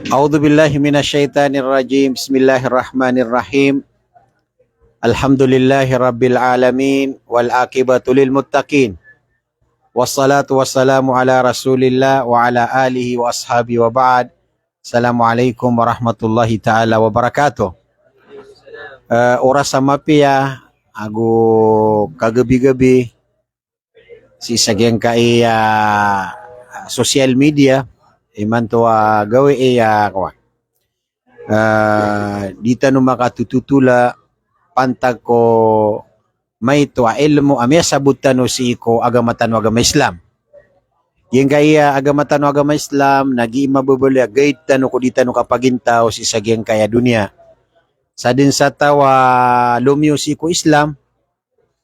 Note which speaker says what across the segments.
Speaker 1: A'udzu billahi minasyaitonir rajim. Bismillahirrahmanirrahim. Alhamdulillahi rabbil alamin wal aqibatu lil muttaqin. Wassalatu wassalamu ala Rasulillah wa ala alihi wa ashabi wa ba'd. Assalamualaikum warahmatullahi taala wabarakatuh. Oras sama pia ago kagabi-gabi si sagyang kai social media iman to gawe kwa dita no makatututula pantag ko may to ilmu amya sabutan no si ko agamatan no agama Islam yung kaya agamatan no agama Islam nagi mabubuli guide tano ko dita no kapagintaw si sagyang kaya dunia sa din sa tawa lumyo si ko Islam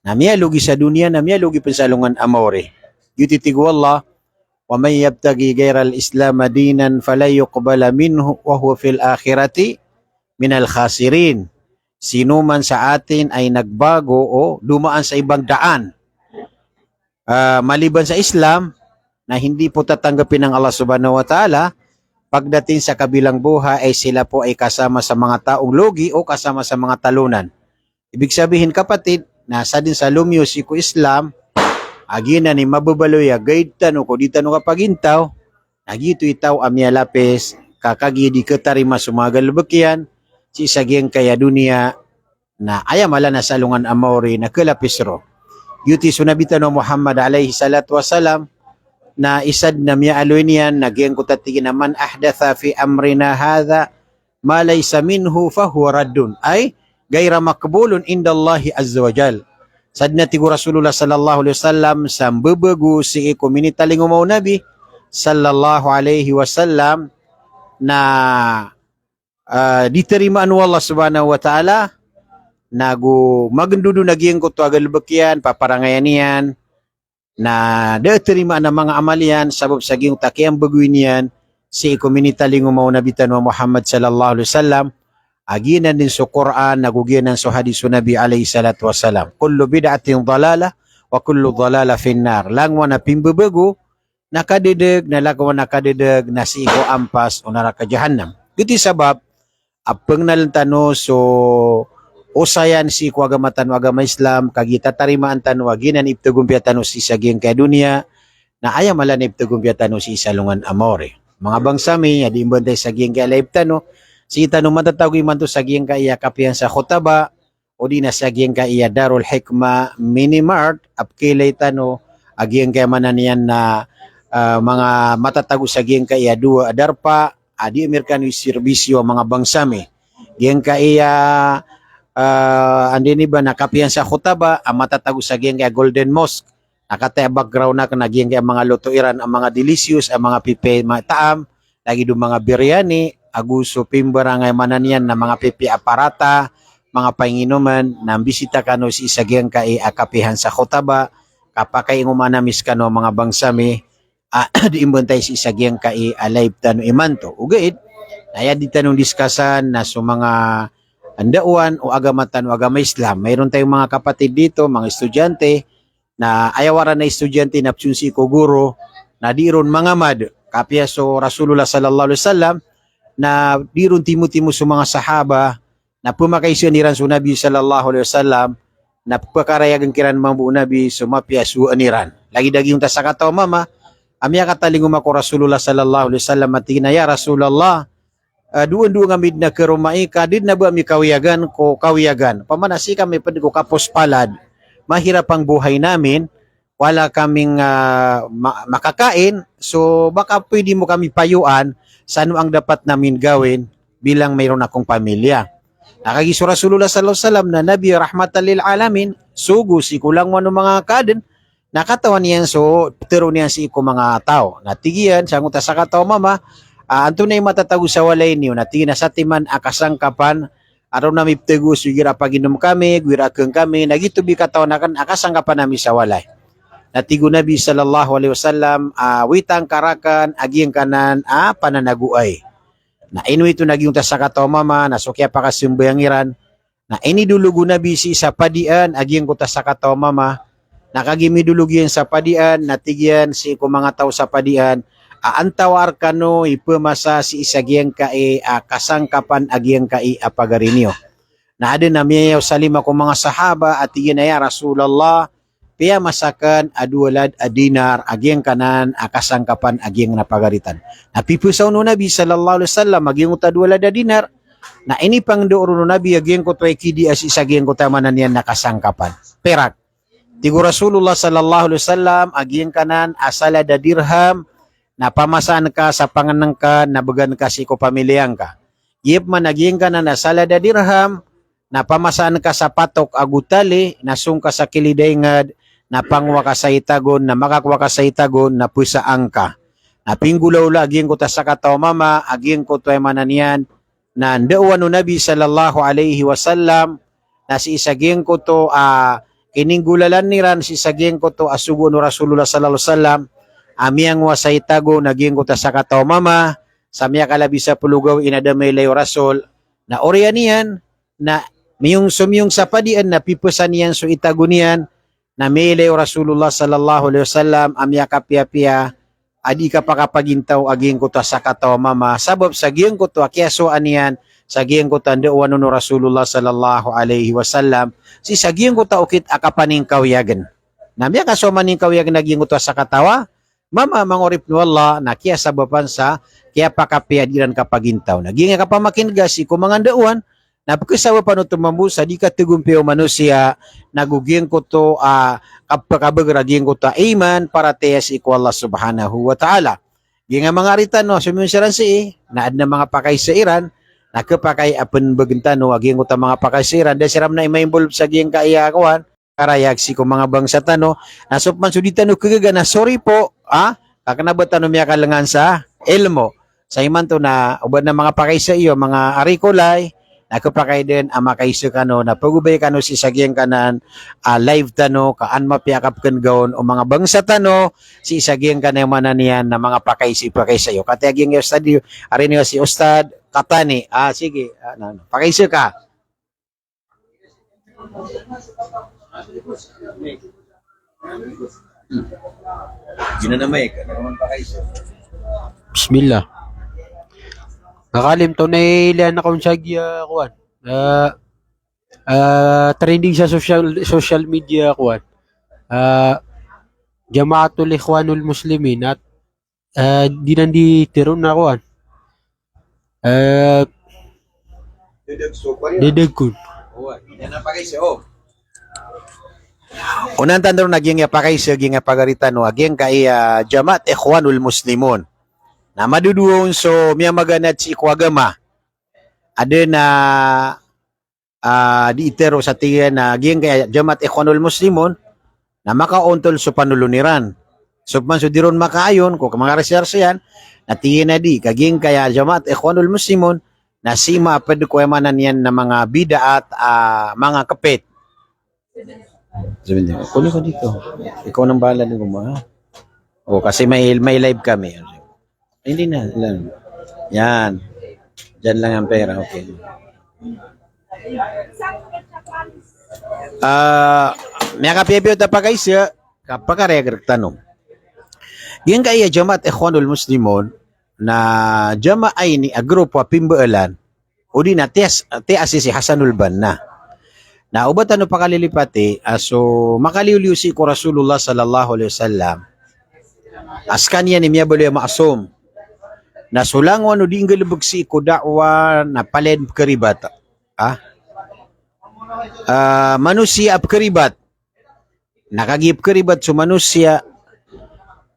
Speaker 1: namya lugi sa dunia namya lugi pensalungan amore yutitigu Allah wa may yabtagi ghairal islam dinan fala yuqbala minhu wa huwa fil akhirati minal khasirin. Sino man sa atin ay nagbago o dumaan sa ibang daan maliban sa Islam na hindi po tatanggapin ng Allah Subhanahu wa Ta'ala, pagdating sa kabilang buhay ay sila po ay kasama sa mga taong lugi o kasama sa mga talunan. Ibig sabihin kapatid, nasa din sa lumyo si ko Islam agina ni mababaloya guide tano ko dita no kapagintaw nagito itaw amya lapis kakagi di ketarima sumagal bekyan si sagyang kaya dunia na ayamala na salungan amori na kelapisro yuti sunabita no Muhammad alaihi salatu wasalam na isad na miya aloinian nagyang kutatigin naman ahdatha fi amrina hadha ma laysa minhu fahuwa raddun ay gaira makbulun indallahi azza wajal. Sadna tigo Rasulullah sallallahu alaihi wasallam sambebagu si komunita lingumaw Nabi sallallahu alaihi wasallam na diterima anu Allah subhanahu wa ta'ala nagu magendudu naging ko tuagal bekyan paparangayanian na diterima na mga amalian sabab saging takiang baguinian si komunita lingumaw Nabi tanwa Muhammad sallallahu alaihi wasallam aginan din sa Quran, naguginan sa hadis Nabi alayhi salatu wasalam. Kullu bid'atin dalalah wa kullu dalalah finnar. Langwa na pimbebago, nakadedeg, nalagawa nakadedeg, nasigo ampas o naraka jahannam. Giti sabab, apeng nalantano so usayan si ko agamatan o agama Islam, kagita tarimaan tano, aginan iptagumpiatano si sagyang kaya dunia, na ayamalan iptagumpiatano si salungan amore. Mga bangsami, adi imbantay sagyang kaya laiptano, si tanong matatawag man to sagyang kaiya kapiyan sa Khotaba o di na sagyang kaiya Darul Hikmah Mini Mart apkilay tano agyang kaya mananian na mga matatago sagyang kaiya dua adarpa adi Amerikano serbisyo mga bangsami gyang kaiya andini ba na kapiyan sa Khotaba ang matatago sagyang kaya Golden Mosque nakataya background na nagyang kaya mga lutuiran ang mga delicious ang mga pipe mga taam lagi do mga biryani aguso pimbarangay mananian na mga pipi aparata, mga panginuman, na bisita kano si isagyang kai akapihan sa Khotaba, kapakay ngumanamis kano mga bangsami, diimbantay si isagyang kai alive tano imanto. Ugait, naya di tanong diskasan na so mga andauan o agamatan o agama Islam. Mayroon tayong mga kapatid dito, mga estudyante, na ayawaran na estudyante na psunsi ko guro, na diron mga mad, kapya so Rasulullah sallallahu alaihi wasallam, na dirun timu-timu sa mga sahaba na pumakaysiyan niran sa Nabi sallallahu alaihi wasallam na pagkarayagan kiran mambu Nabi sumapya su aniran lagi daging ta sa kataw mama amya katalingum ako Rasulullah sallallahu alaihi wasallam matina ya Rasulullah duon-duon ngamid na kerumai kadid na ba mi kawiyagan ko kawiyagan pamanasi kami pwede ko kapos palad mahirap ang buhay namin wala kaming makakain so baka pwede mo kami payuan sa ano ang dapat namin gawin bilang mayroon akong pamilya. Nakagiso Rasulullah sallallahu alaihi wasallam na Nabi rahmatan lil alamin, sugo si kulang mo mga kaden, nakatawan niyan so tero niyan si ko mga tao. Natigiyan sa nguta sa kataw mama, anto na matatago sa walay niyo natigin na sa timan akasangkapan araw na miptego sugira paginom kami, guira keng kami, nagitubi kataw na kan akasangkapan nami sa walay. Natigo Nabi sallallahu alaihi wasallam witang karakan aging kanan pananaguay Na inu itu naging sa kataw mama, na sukya pa kasimbayangiran, na ini dulu guna bisi sa padian, aging ko sa kataw mama, nakagimi dulu giyan sa padian, natigyan si ko mga tao sa padian, antawar kano ipemasa si isagyan kai kasangkapan agyan kai apagarinyo. Na ada na miyaw sa lima ko mga sahaba at iyan ay Rasulullah, piya masakan adualad adinar aging kanan akasangkapan aging napagaritan. Napipusaw no Nabi sallallahu alaihi wasallam aging utadualad adinar na ini pang dooro no Nabi aging ko toy kidi as isaging ko tamanan yan nakasangkapan. Perak. Tigo Rasulullah sallallahu alaihi wasallam aging kanan asala da dirham na pamasaan ka sa panganang ka nabagan ka si ko pamilyang ka. Yip man aging kanan asala da dirham na pamasaan ka sa patok agutali nasung ka sa kilidengad na pangwa ka sa itagon, na makakwa ka sa itagon, na pusa angka. Na pinggulaw aging ko ta sa kataw mama, aging ko to'y mananian, na ndauan no Nabi sallallahu alaihi wasallam, na si isaging ko to, kininggulalan niran, si isaging ko to, asugo no Rasulullah sallallahu alaihi wasallam, amiyang wa sa itagon, aging ko ta sa kataw mama, sa miya kalabi sa pulugaw, inadamay layo Rasul, na orian niyan, na miyong sumiyong sa padian, na pipusan niyan, so itagon niyan, na mele Rasulullah sallallahu alaihi wasallam amya kapia-pia adi ka pakapagintaw aging ko ta sa kataw mama sabab sa giyeng ko to akyaso aniyan sa giyeng ko tanda wano no Rasulullah sallallahu alaihi wasallam si sa giyeng ko ta ukit akapaning kawyagan namya kaso maning kawyagan naging ko to sa katawa mama mangorip no Allah na kya sababan sa kya pakapia diran kapagintaw naging kapamakin gasi ko mangandauan na pagkasawa pa no tumambusa di ka tigumpeo manusia naguging ko to kapakabagraging ko ta iman para teyas iko Allah subhanahu wa ta'ala. Ginga mga aritan no sumunsaran si naad na mga pakay sa Iran nakapakay apen bagenta no aging ko ta mga pakay sa Iran da siram na ima-involve sa giyang kaiyakawan karayag si ko mga bangsa tano nasupman suditan no kagaga na sorry po kakanabatan no miya kalangan sa elmo sa iman to na ubad na mga pakay sa iyo mga arikolay nakapakay din amakaiso kano na pagubay kano si sagyang kanan live tano kaan mapiakap kan gawon o mga bangsa tano si sagyang kanan mananian na mga pakaysi pakaysayo katayaging yung study arin si Ustad Katani sige pakayso ka ginanamay ka naman pakayso
Speaker 2: Bismillah. Nakalim to na ilan akong sagya kuan. Trending sa social media kuan. Jamaatul Ikhwanul Muslimin at di nandi tiron na kuan. Dedegkun.
Speaker 1: Yan ang pakayso Unan tandro naging pakayso ging pagarita no aging kay Jamaat Ikhwanul Muslimun na maduduon so miya maganat si Ikwagama ada na di itero sa tingin na giyang kaya Jamaat Ikhwanul Muslimun na makauntol so panuluniran so man so diron makaayon ko mga research yan na tingin na di kaging kaya Jamaat Ikhwanul Muslimun na sima pwede ko emanan yan na mga bida at mga kapit sabihin niyo kunin ko dito ikaw nang bahala din mo kasi may live kami. Hindi na lang. Yan. Diyan lang ang pera. Okay. May kapiyabiyo ta pa guys kapakaregrag tanong. Yan kaya Jamaat Ikhwanul Muslimun na jama ay ni agrupo pimbaalan o di na te asisi Hasanul Banna. Na ubatan no pakalilipati so makaliwliw si ko Rasulullah sallallahu alaihi wasallam. Askan yan ni miya bali maasum. Na sulangon no ding galubog si ko dakwa na paled karibat. Manusia ap karibat. Nakagip karibat so manusia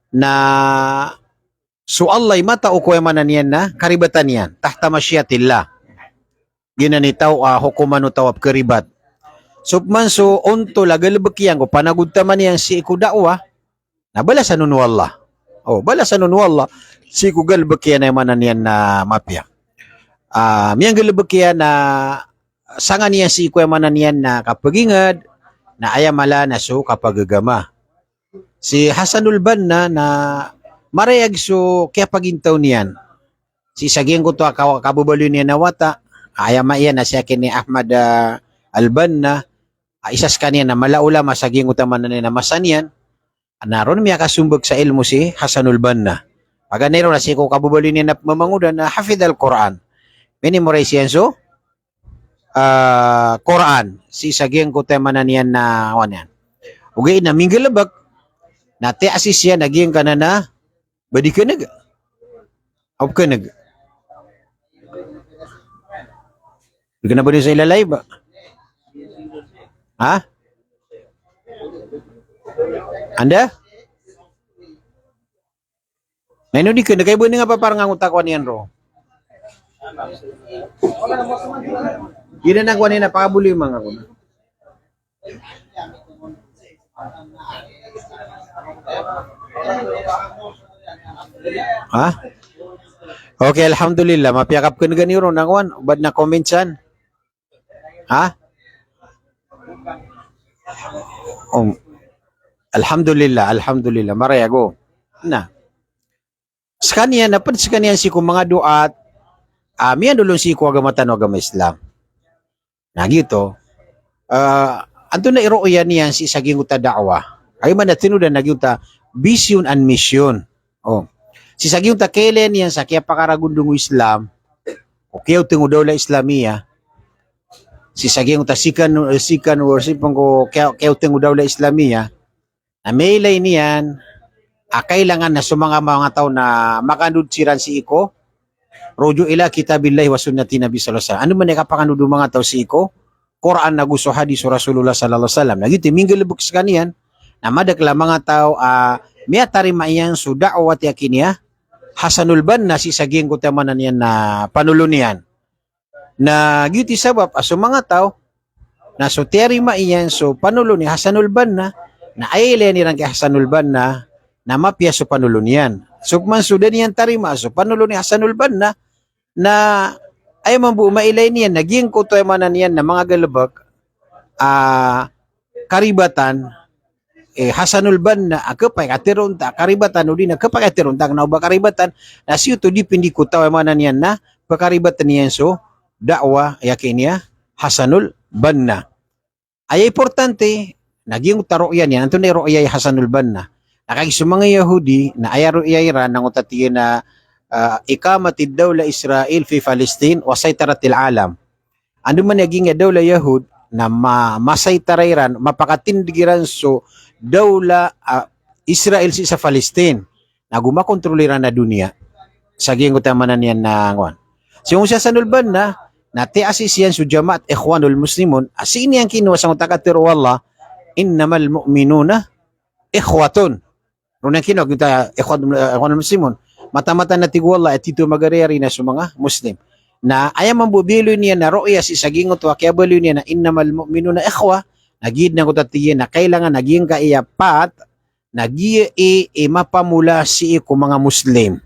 Speaker 1: na so Allah mata o kuya manan yan na karibatan yan. Tahta masyiatillah. Ginanitaw hukuman no tawap karibat. So man so onto lagalubog yan ko panagudtaman yan si ko dakwa. Nabalasan no Allah. Balasan no Allah. Si kugal bakyan na manan yan na mapya. Miyang galabakyan na sangan niya si kuya manan yan na kapagingad na ayamala na so kapagagama. Si Hasanul Banna na marayag so kaya pagintaw niyan. si saging ko to kabubalo niya nawata ayama iya na siya kini Ahmad Al-Banna isas kaniya na malaula masaging utaman na na masanyan naron miya kasumbag sa ilmu si Hasanul Banna paganero na si ko kabubalo niya na mamangudan na hafid al-Quran minimoray siyenso Quran si saging ko utaman na niyan na wanyan ugay na minggalabag nate asis siya naging kanana badi kanag Aw kanag Di ka na ba din sa ilalay ba? Ha? Anda? Ngayon di ka, nagkaibo nga pa parang ang utakwan yan, ro. Di na nagwa nila, pakabuli mga ko na. Ha? Okay, alhamdulillah. Mapiyakap ka na ganiro, nangwan. Bad na comments yan. Ha? Oh, alhamdulillah, alhamdulillah. Marayago. Na. Sa kanya, napad sa kanya si kung mga duat, miyan dulong si ko agamatan o agama Islam. Nagito, anto na iro yan niyan si saging uta da'wa. Ay man na tinudan nagyuta vision and mission. Oh. Si saging uta kailan yan sa kaya pakaragundong Islam, o kaya tingo daw la Islamia, si saging uta sikan worship ko kaya tingo daw la Islamia, na may ilay niyan, kailangan na sumanga mga tao na makanudsiran si iko, rojo ila kitabillahi wa sunnati nabi sallallahu alaihi wasallam. Ano man ikapakanod mga tao si iko? Quran na gusto hadis Rasulullah sallallahu alaihi wasallam. Nagiti minggil buks kaniyan na madakla mga tao miya tarima iyan su da'wat yakiniya Hasanul Banna si saging ko tamanan yan na panulunian. Na giti sabab aso mga tao na so tarima iyan so panuluni Hasanul Banna na ayle ni kay Hasanul Banna na mapya so panulunian. So man sudan yan tarima so panuluni Hasanul Banna na ay mambu mailay niyan naging ko tamanan yan na mga galabag karibatan Hasanul Banna akapay atironta karibatan udi na kapay atironta na uba karibatan na siyo to di pindi ko tawa manan yan na pakaribatan niyan so da'wa yakin niya Hasanul Banna ay importante naging taro yan anto na ro ay Hasanul Banna nakagis mga Yahudi na ayaro iyayra nang utatiyan na ikamatid dawla Israel fi Palestine wa saytaratil alam ando man naging dawla Yahud na masaytarayran mapakatindigiran so dawla Israel sa Palestine na gumakontroliran na dunia saging utamanan yan na ngwan so yung siya sa nulban na tiasis yan su jamaat ikhwanul muslimun asini ang kinuha sa utakatiro wallah innamal mu'minuna ikhwatun nung kinuha kita ikhwanul muslimun mata-mata na tigwala at ito magareri na sa mga muslim na ayam mambubilo niya na ro'ya si sagingot wa kaya balo niya na innamal mu'minuna ikhwa nagid na ko tatiyan na kailangan naging kaiyapat nagi mapamula si ko mga muslim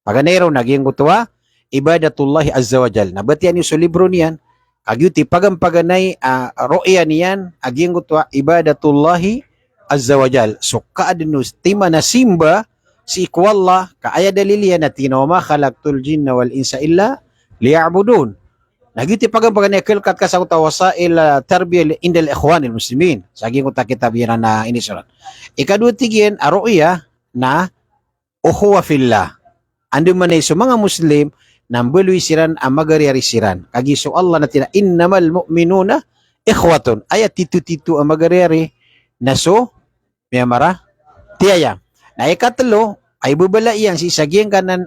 Speaker 1: paganero naging ko tuwa ibadatullahi azza wa jal nabatian niyo sa libro niyan agyuti pagampaganay ro'ya niyan aging ko tuwa ibadatullahi azza wa jal so kaadinus tima na simba si ikwallah kaaya daliliya na tinoma khalaqtul jinna wal insa illa liya'budun nagiti pagampagan kelkat ka sa wasail tarbiyah indal ikhwanil muslimin saging uta kitabira na inisurat ikadua tigyan aroya na ukhuwa fillah ando man ay mga muslim nang beluy siran amagariari siran kagiso Allah na tina innamal mu'minuna ikhwatun ayat titu ang magariari na so miyamara tiyaya na ikatlo ay bubala iyang si saging kanan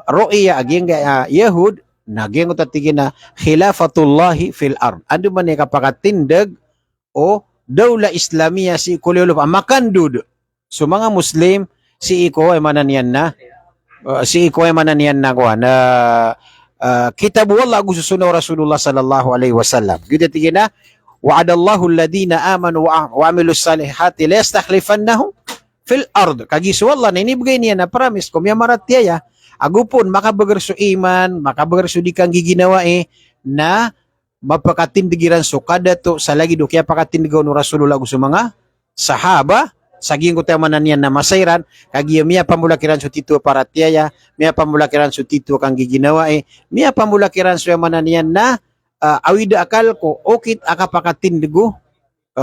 Speaker 1: ro'ya aging Yahud naging utatigin na khilafatullahi fil ard. Ando man kapakatindag o dawla Islamia si kululup makandud. So mga Muslim si iko ay mananian na na kitab wallah gususuno Rasulullah sallallahu alaihi wasallam. Gito tigin na wa'adallahu alladhina amanu wa amilus salihati la yastakhlifannahum fil ard. Kagiso wallah na inibigay niya na promise ko miyamarat tiya agupon makabagarso iman, makabagarso di kang giginawa na mapakatindigiran so kada to sa lagi do kaya pakatindigaw no Rasulullah gusto mga sahaba saging ko tamanan yan na masairan, kagi miya pamulakiran su tito para tiyaya, miya pamulakiran su tito kang giginawa miya pamulakiran su manan yan na awida akal ko, okit akapakatindigo,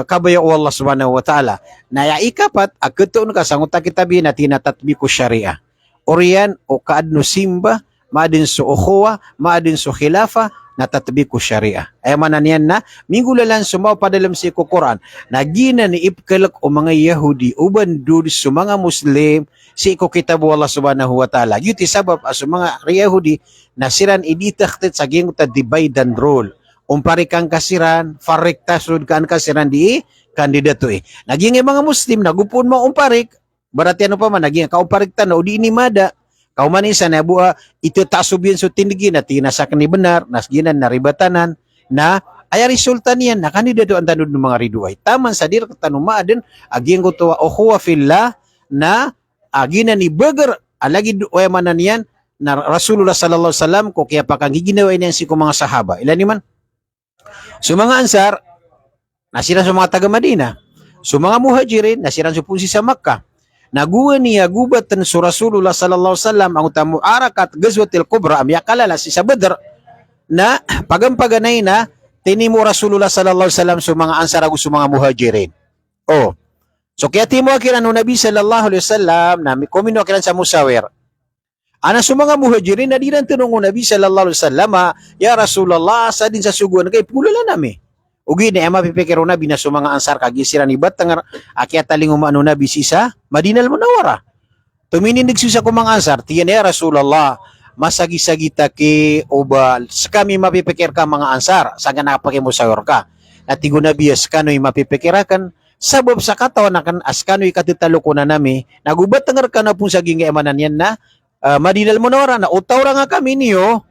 Speaker 1: kabayo Allah subhanahu wa ta'ala. Na ya ikapat, agkatoon ka sa nguta kitabi na tinatatbiko syariah. Oriyan o kaadno simba, maadin su ukhuwa, maadin su khilafa, natatbiko syariah. Ay manan yan na, minggulalan sumaw padalam si Quran, na gina ni ipkalak o mga Yahudi, uban dud su mga Muslim, si ko kitabu Allah subhanahu wa ta'ala. Yuti sabab as mga Yahudi, nasiran iditaktit sa ginguta divide and rule. Umpari kang kasiran, farikta sud kan kasiran di kandidato Naging mga Muslim, nagupon mo umparik, berarti ano pa man, naging kaumparik tanaw, di inimada. Kaumanisa na buha, ito tasubyan so tindigin na tinasak ni benar, nasginan na ribatanan, na ay resulta niyan, na kandidato ang tanod ng mga riduay. Taman sa dir, katanuma din, aging ko tuwa, ohuwa fillah, na aginan ni Burger, alagi duway manan yan, na Rasulullah sallallahu alaihi wasallam ko kaya pa kang giginawa niyan si ko mga sahaba. Ilan naman? So mga ansar, nasiran sa mga taga Madina. So mga muhajirin, nasiran sa punsi sa Makkah. Naguwa niya gubatan sa Rasulullah sallallahu alaihi wasallam ang utamu arakat gazwatil kubra am yakalala si sa Badr na pagampaganay na tinimo Rasulullah sallallahu alaihi wasallam sa mga ansar ug sa mga muhajirin. Oh. So kaya timo akiran no Nabi sallallahu alaihi wasallam na komino akiran sa musawir. Ana sa mga muhajirin na dinan tanong ng Nabi sallallahu alaihi wasallam, ya Rasulullah sa din sa suguan kay pulala nami. Ugi ni ama pipikiro na binaso mga ansar kagisiran ibat tangar akyat taling umano na bisisa Madinal Munawwara. Tuminindig siya ko mga ansar, tiyan ya Rasulullah, masagi-sagita ki obal sa kami mapipikir ka mga ansar, saga napakimusawir ka. Natigo na biyas kano'y mapipikirakan, sabab sa katawan na kan askano'y katitalo ko na nami, nagubat tangar ka na pong saging emanan yan na Madinal Munawwara na utaw ra nga kami niyo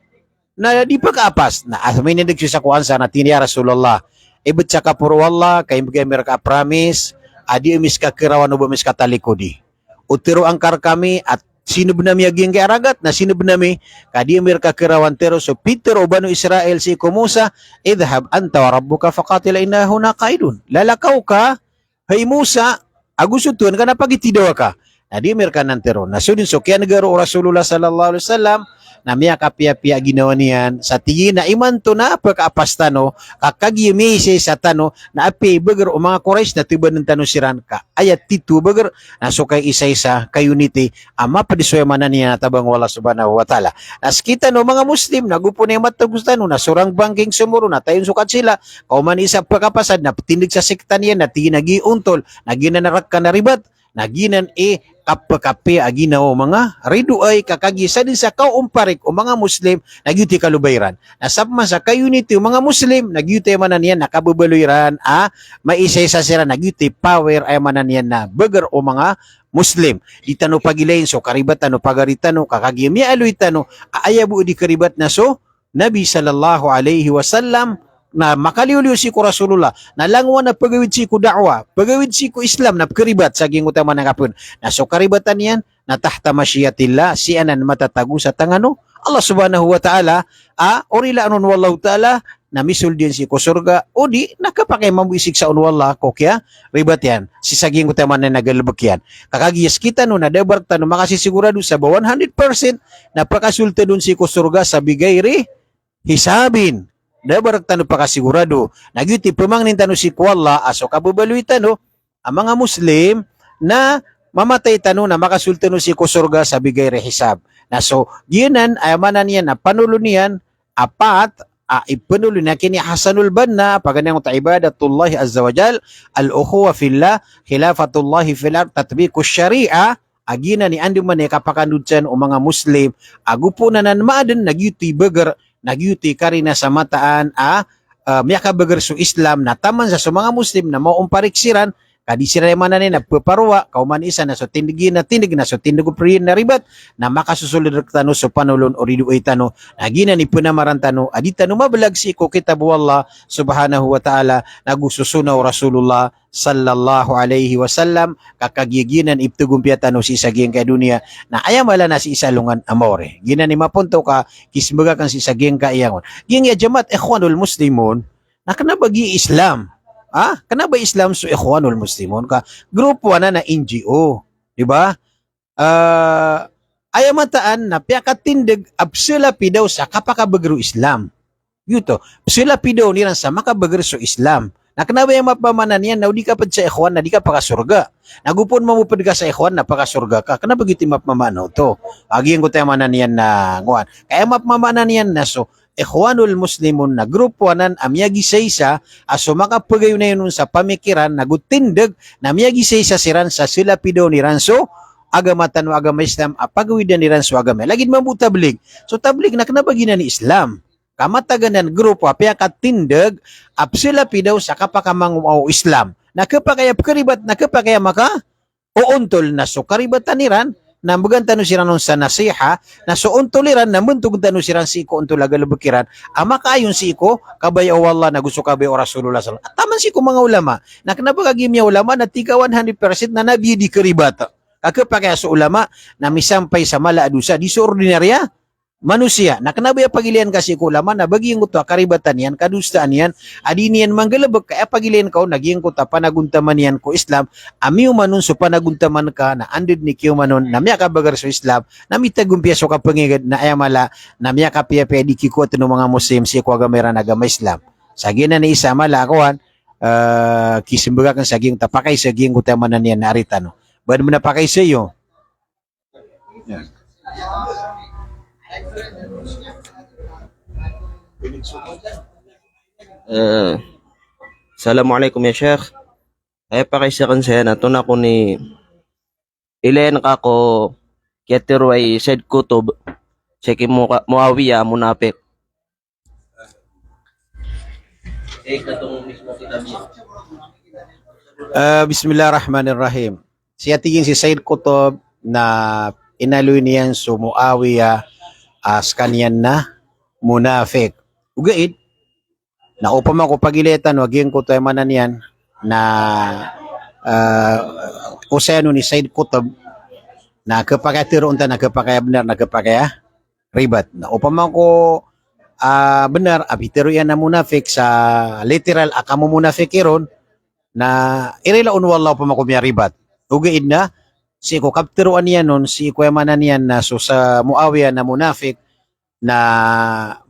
Speaker 1: na di pagkaapas na tuminindig siya ko ansar na tiyan ya Rasulullah. Ibet sa kapuro Allah, kay mga ka promise, adi umis ka kirawan o bumis katalikodi. Utiro angkar kami at sino benami aging kay aragat na sino benami, kadi umir ka kirawan tero so Peter o banu Israel si Musa, idhab anta wa rabbuka faqatila innahu naqaidun. Lalakaw ka, hay Musa, agusutuan ka na pagitidaw ka. Adi umir ka nantero. Nasudin so kaya nagaro Rasulullah sallallahu alaihi wasallam, na miya kapia-pia ginawa niyan sa tingin na iman to na pagkaapastano kakagiyemese sa tano na api bagar o mga Quraysh na tiba ng tano siran ka ayat titu bagar na so kay isa-isa kay unity ama padisoy manan niya tabang wala subhanahu wa ta'ala. Nas kita no mga Muslim nagupo na yung matagustan na surang banking sumuro na tayon sukat sila kauman isa pagkapasad na tindig sa sekta niya na tinagiuntol naginanarak ka na ribat naginan kapakape aginaw mga riduay kakagisa din sa kaumparik o mga Muslim nagyuti kalubayran. Nasabma sa kayunity o mga Muslim nagyuti manan yan nakabubaluiran maisay sa sira nagyuti power ay manan yan na bagar o mga Muslim. Di tano pagilayin so karibat tano pagaritano kakagimi aloy tano aayabu di karibat na so Nabi sallallahu alaihi wasallam na makaliuliw si ko Rasulullah na langwa na pagawid si ko da'wa, pagawid si ko Islam na karibat sa ging utama ng kapun. Na so karibatan yan na tahta masyiatillah si anan matatago sa tangano Allah subhanahu wa ta'ala orila anon wallahu ta'ala na misul din si ko surga o di nakapakay mamuisig sa unwallah ko kaya ribat yan si saging utama na nagalabak yan. Kakagiyas kita no na debar tano makasisigurado sa 100% na pakasulta dun si ko surga sa bigay hisabin. Dabar tano pakasigurado nagyuti pamangnin tano si kuwalla aso kabubaluy tano ang mga Muslim na mamatay tano na makasultano si kusurga sa bigay rehisab na so ginan ay manan yan na panulo niyan apat ipanulo na kini Hasanul Banna paganang ta ibadatullah azza wajal al-ukhuwa fillah khilafatullah fil ard tatbiqus syariah agina ni andi man kapakandudsan o mga Muslim agupo na nan maaden nagyuti bagar nagyuti karina sa mataan miyaka bagar su Islam na taman sa mga Muslim na maumpariksiran kadi sira man na paparwa kauman isa na so tindig na so tindig priyin na ribat na makasusulod tano so panulon orido tano nagina ni punamaran tano adita no mabalag si ko kitabu Allah subhanahu wa ta'ala nagususunaw Rasulullah sallallahu alaihi wasallam kakagiginan ibtugumpya tano si saging kay dunia na ayamala na si isalungan amore gina ni mapunto ka kisbaga kan si saging ka iyangon ging ya jamaat ikhwanul muslimun na kanabagi Islam Kana ba Islam so Ikhwanul Muslimun ka? Grupo na NGO, di ba? Ayamataan na piyakatindig absila pidaw sa kapakabagro Islam. Yuto, sila pidaw niran sa makabagro so Islam. Nakanaba yung mapamanan yan na di ka pa sa ikhwan na di ka pakasurga. Nagupon mo ka sa ikhwan na pakasurga ka. Kanaba giti mapamano to. Agiyan ko tayo manan yan na nguan. Kaya mapamanan yan na so Ikhwanul Muslimun na grupo nan amyagi saysa aso makapagayo na yun sa pamikiran nagutindig na amyagi saysa siran sa sila pidaw ni Ranso agamatan o agama Islam apagawidan ni Ranso agama. Lagid mabutablig. So tablig na kanabagi na ni Islam. Kamataganan grupo apya katindig apsila pidaw sa kapakamang Islam. Nakapakaya karibat nakapakaya maka uuntol na so karibatan niran na magantano siran sa nasiha na so untuliran na muntug tano siran si ko untol agalabukiran ama kaayon si ko kabay o Allah na gusto kabay o Rasulullah sallallahu alaihi wasallam. Taman si ko mga ulama na kanabagagim niya ulama na tika 100% na nabi di karibata. Kakapakaya sa ulama na misampay sa mala adusa di so ordinarya manusia. Na kanabaya pagilian kasi ko ulama na baging ko to karibatan yan, kadustaan yan, adinian manggalabag kaya pagilian ko naging ko ta panaguntaman yan ko Islam, amiyo manon so panaguntaman ka na andid ni kiyo manon na miya ka bagar so Islam, na mitagumpiya so kapangigad na ayamala na miya ka piya di kiko at mga Muslim si ko agamera na agama Islam. Saging na ni isa mala akuan, kisimbaga kang saging tapakay saging ko tamanan yan na aritano. Ba't mo napakay sa iyo? Yeah.
Speaker 3: Assalamualaikum ya Syekh. Ay pakisyakan saya na to na ko ni ilen ka ko ketiruay said kutub Syekh Muawiyah munafik. Katong mismo kitab niya.
Speaker 1: Bismillahirrahmanirrahim. Siya tingin si Said Qutb na inaloy niyan so Muawiyah as kanyan na munafik. Ugaid, na upama ko pagilitan, waging ko tayo manan yan na kuseno ni Said Qutb na kapakatiro unta na kapakaya benar na kapakaya ribat. Na upama ko benar, abitiro yan na munafik sa literal akamo munafik iron na irilaon wallah upama ko miya ribat. Ugaid na, si ko kaptiruan niya nun, si ko manan yan na so sa Muawiyah na munafik na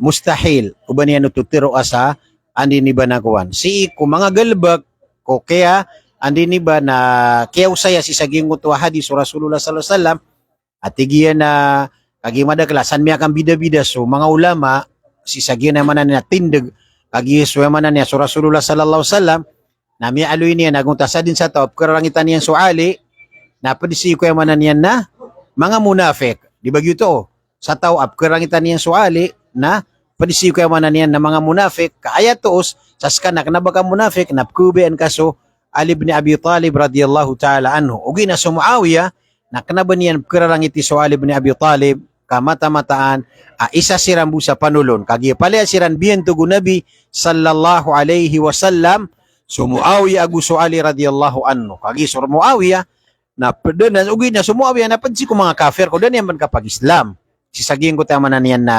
Speaker 1: mustahil uban niya tutiro asa andi ni ba na kuwan. Si ko mga galbag ko kaya andi ni ba na kaya usaya si saging ko hadis Rasulullah sallallahu alaihi wasallam at tigiya na kagimada klasan miya kang bida-bida so mga ulama si saging na manan na tindig kagi suya manan niya so Rasulullah sallallahu alaihi wasallam na miya aloy niya naguntasa din sa top karangitan niyan suali na padisi ko manan niyan na mga munafik di ba gyuto sa tao karangitan niyan suali na padisi ko manan niyan na mga munafik kaaya tuos saskanak na baka munafik napkuben kaso Ali bin Abi Talib radhiyallahu taala anhu ugi na so Muawiyah na kanaban niyan karangiti so Ali bin Abi Talib kamata-mataan isa sirambu sa panulon kagi pala siran biyen tugo Nabi sallallahu alaihi wasallam so Muawiyah aguso Ali radhiyallahu anhu kagi so Muawiyah na pedenan ugi na so Muawiyah na pansi ko mga kafir ko dan yan man kapag Islam si saging ko tamanan yan na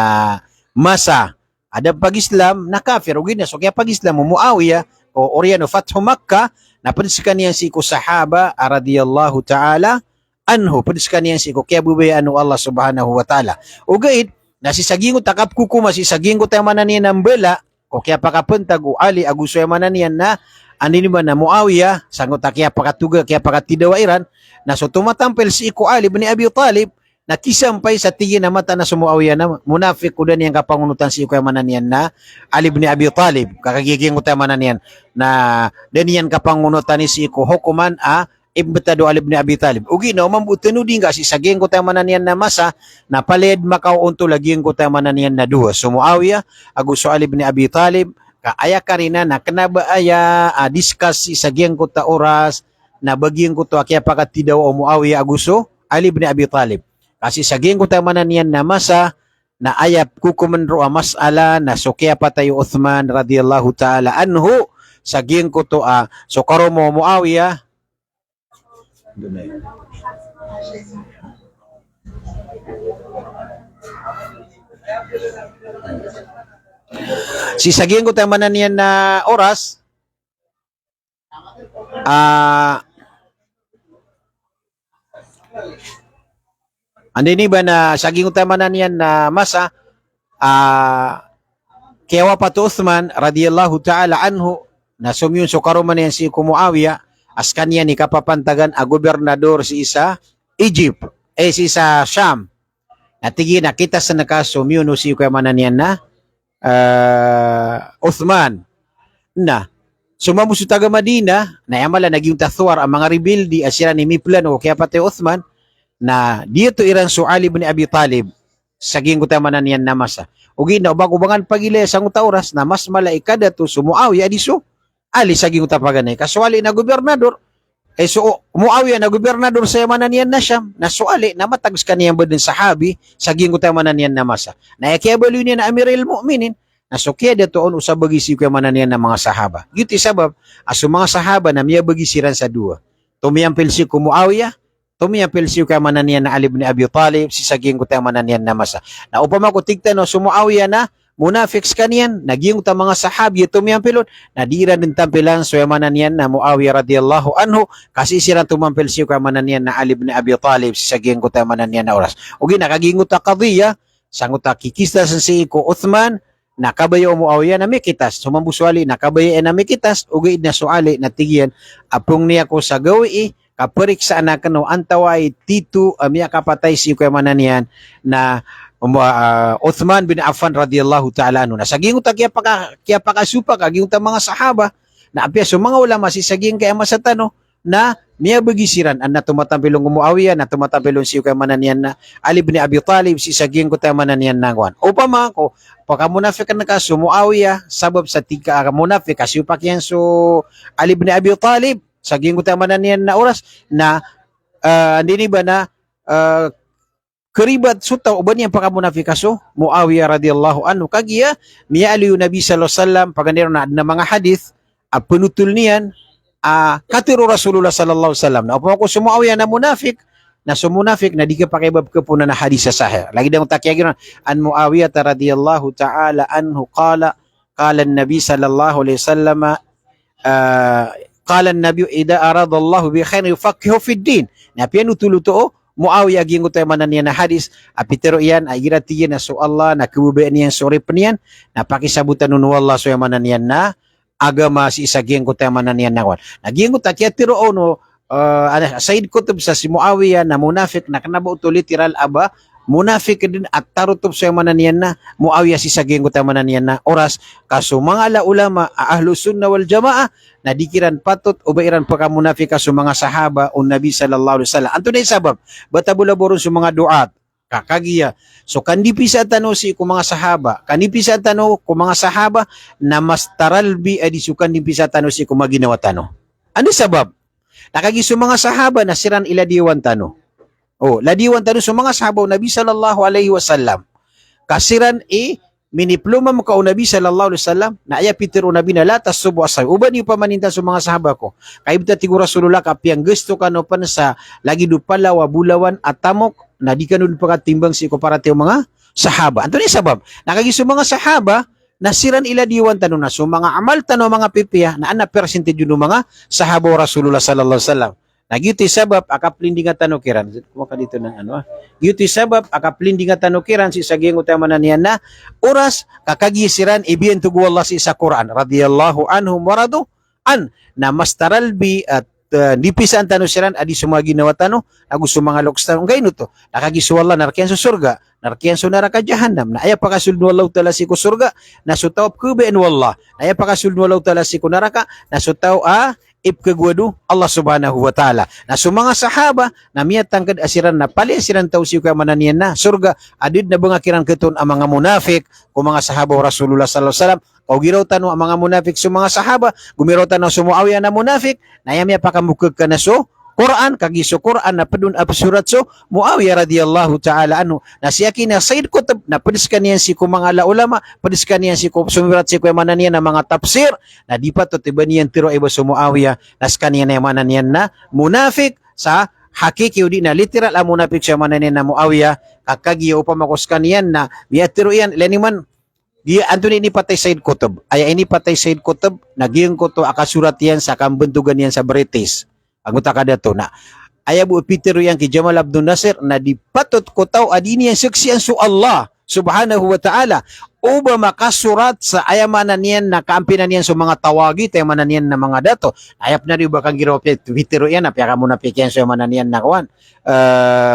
Speaker 1: masa ada pag Islam na kafir ugi na so kaya pag Islam mo Muawiyah o Oriano Fathu Makkah na pansi kaniyan si ko sahaba radhiyallahu taala anhu padis kaniyan si ko kaya bubayaan Allah subhanahu wa ta'ala ugaid na si sagingo takap kukuma si sagingo tayo mananiyan ng bela o kaya pakapuntag o Ali aguso yung mananiyan na ani ni ba na Muawiyah sangot kaya pakatuga kaya pakatidawairan na so tumatampel si ko Ali bin Abi Talib na kisampay sa tingin na mata na sa Muawiyah na munafik ko din yung kapangunutan si ko yung mananiyan na Ali bin Abi Talib kakagiging ko tayo mananiyan na din yan kapangunutan ni si ko hukuman Ibtado Ali bin Abi Talib. Ugi no mambuteno din kasi saging ko tayo mananian na masa na paled makaw unto laging ko tayo mananian na duwa. So Muawiyah aguso Ali bin Abi Talib kaaya karina na kanaba aya discuss si saging ko ta oras na baging ko to kaya pakatidaw o Muawiyah aguso Ali bin Abi Talib. Kasi saging ko tayo mananian na masa na ayap kukumanro masala na so kaya patayo Uthman radhiyallahu taala anhu saging ko to so karo mo Muawiyah si saging ko tayo manan yan na oras Ah, andini ba na saging utamanan yan na masa kaya pa to Uthman radiyallahu ta'ala anhu na sumyun so karuman yan si Muawiya as kanya ni kapapantagan a gobernador si isa Egypt si isa Sham natigi nakita sa nakasumyun si kamanan yan na Uthman na sumamuso taga Madina na yamala naging tathwar ang mga rebelde asira ni Miplan o kaya pati Uthman na dito iran so Ali bin Abi Talib saging kutamanan yan namasa ugi na ubang-ubangan pagili sa oras na mas malaikada to so Muawiya diso Ali saging utapaganay kaswali na gobernador so Muawiya na gobernador sa yamanan yan na Syam na suali na matags kaniyang badin sahabi saging kutamanan yan namasa na yakiyabalo niya na Amirul Mu'minin na sukya datoon usab bagi si kayamanan yan ng mga sahaba giti sabab aso mga sahaba na miya bagi siran sa duwa tumiyampil si Muawiya tumiyampil si kayamanan yan na Ali bin Abi Talib si saging kayamanan yan na masa na upama ko tigtano si Muawiya na munafiks kaniyan naging ta mga sahabi tumiyampilon na dira din tampilan so yamanan yan na Muawiya radiyallahu anhu kasi sira tumampil si kayamanan yan na Ali bin Abi Talib si saging kayamanan yan na oras ugi nakagingot ta kadiya sangot ta kikista sa si ko Uthman nakabayo Muawiya na mikitas sumambuswali nakabayo na mikitas ugi na suali na tigyan apong niya ko sa gawi kaperik sa anak no antaway titu miya kapatay si kayamanan yan na Uthman bin Affan radiyallahu ta'ala anhu na saging uta kaya pakasupa kaging uta mga sahaba na apya so mga ulama si saging kaya masatano na miya bagisiran an na tumatampilong Muawiya na tumatampilong si kayamanan yan na Ali bin Abi Talib si saging kayamanan yan nangwan upama ko pagkamunafik na kaso Muawiya sabab sa tika munafik kasi upakyan so Ali bin Abi Talib saging kayamanan yan na oras na andini ba na keribat sutaw uban yang pakamunafikaso Muawiya radhiyallahu anhu kagiya miya aliyu Nabi sallallahu alaihi wasallam paganero na mga hadith penutul niyan katiru Rasulullah sallallahu alaihi wasallam na upama ko si Muawiya na munafik na di ka pakibab ka po na hadis sa sahih lagi daw takyagin an Muawiya radhiyallahu ta'ala anhu qala an-nabi sallallahu alaihi wasallam qala an-nabi idza arada Allah bi khairin yufaqihu fid din na pianu tuluto Muawiya gingo tayo manan niya na hadis apitero iyan ay giratiyan na so Allah na kebubayan niyan sore penian na pakisabutan nun wallah so manan niyan na agama si isa gingo tayo manan niyan na wan na gingo ta kaya tiro ono Said Qutb sa si Muawiya na munafik na kanaba uto literal aba munafik din at tarutob sa manan niyan na Muawiya si isa gingo tayo manan niyan na oras kaso mga ala ulama ahlus sunnah wal jamaa na dikiran patut o bairan pagkamunafik sa mga sahaba o Nabi sallallahu alaihi wasallam. Anto na sabab, batabulaboron sa mga duat, kakagiya. So kandipi sa tano si kung mga sahaba, kandipi sa tano kung mga sahaba na mas taralbi adi so kandipi sa tano si kung maginawa tano. Ano sabab? Nakagi sa mga sahaba na siran iladiwan tano. Ladiwan tano sa mga sahaba o Nabi sallallahu alaihi wasallam. Kasiran minipluma mo ka o Nabi sallallahu alaihi wasallam na aya pitiro Nabi na latas subo asay uban yung pamanintan sa mga sahaba ko kaibta tigo Rasulullah kapiyang gusto ka no pan sa lagi dupala wa bulawan at tamok na di ka nun pagkatimbang si komparate mga sahaba anto ni sabab nakagiso mga sahaba nasiran ila diwan tanong na so mga amal tanong mga pipiya na ana percentage yun mga sahaba Rasulullah sallallahu alaihi wasallam Nagyuti sabab akaplindi nga tanukiran. Kuha ka dito ng ano. Gyuti sabab akaplindi nga tanukiran si saging utama na niya na oras kakagisiran ibiyen tugu Allah si sa Quran radhiyallahu anhum waradu an na mastaralbi at nipisan tanusiran adi summga ginawa tano agus mga lokstan gayno to nakagisu Allah narkian sa surga narkian sa neraka jahannam na aya pakasulnu Allah taala si ku surga nasutaw kuben wallah na aya pakasulnu Allah taala si ku neraka nasutaw ipkagwadu Allah subhanahu wa ta'ala. Na sa mga sahaba, na miyat tangkad asiran na pali asiran tawsiw ka mananiyan na surga, adid na bangakiran keton ang mga munafik, kung mga sahaba Rasulullah sallallahu alaihi wasallam, kau giraw tano ang mga munafik sa mga sahaba, gumiraw tano sa Muawiya na munafik, na yamya pakamukag ka na so, Quran, kagiso Quran na padun surat so, Muawiya radhiyallahu ta'ala anhu, na siya kina Said Qutb, na padiskan niyan si kung mga ulama, padiskan niyan si kung sumirat si kung mananiyan na mga tafsir, na di pa to tiba niyan tiro iba sa Muawiya, naskan niyan na mananiyan na munafik sa hakiki o di na literal ang munafik siya mananiyan na Muawiya, kakagiyo pa makuskan niyan na miyatiro yan, ilani man, Di Anthony ini patay Said Qutb. Ay ini patay Said Qutb, naging ko to akasurat yan sa kambentugan yan sa British. Anggota kada to na. Aya bu Peter yang ki Jamal Abdul Nasir na dipatot ko taw adini yang saksian su Allah subhanahu wa ta'ala. Uba makasurat sa ayamanan niyan na kaampinan niyan sa mga tawagi, ayamanan niyan na mga dato. Ayap na rin ba kang giraw Peter yan, apya ka muna pikyan sa ayamanan niyan na kawan.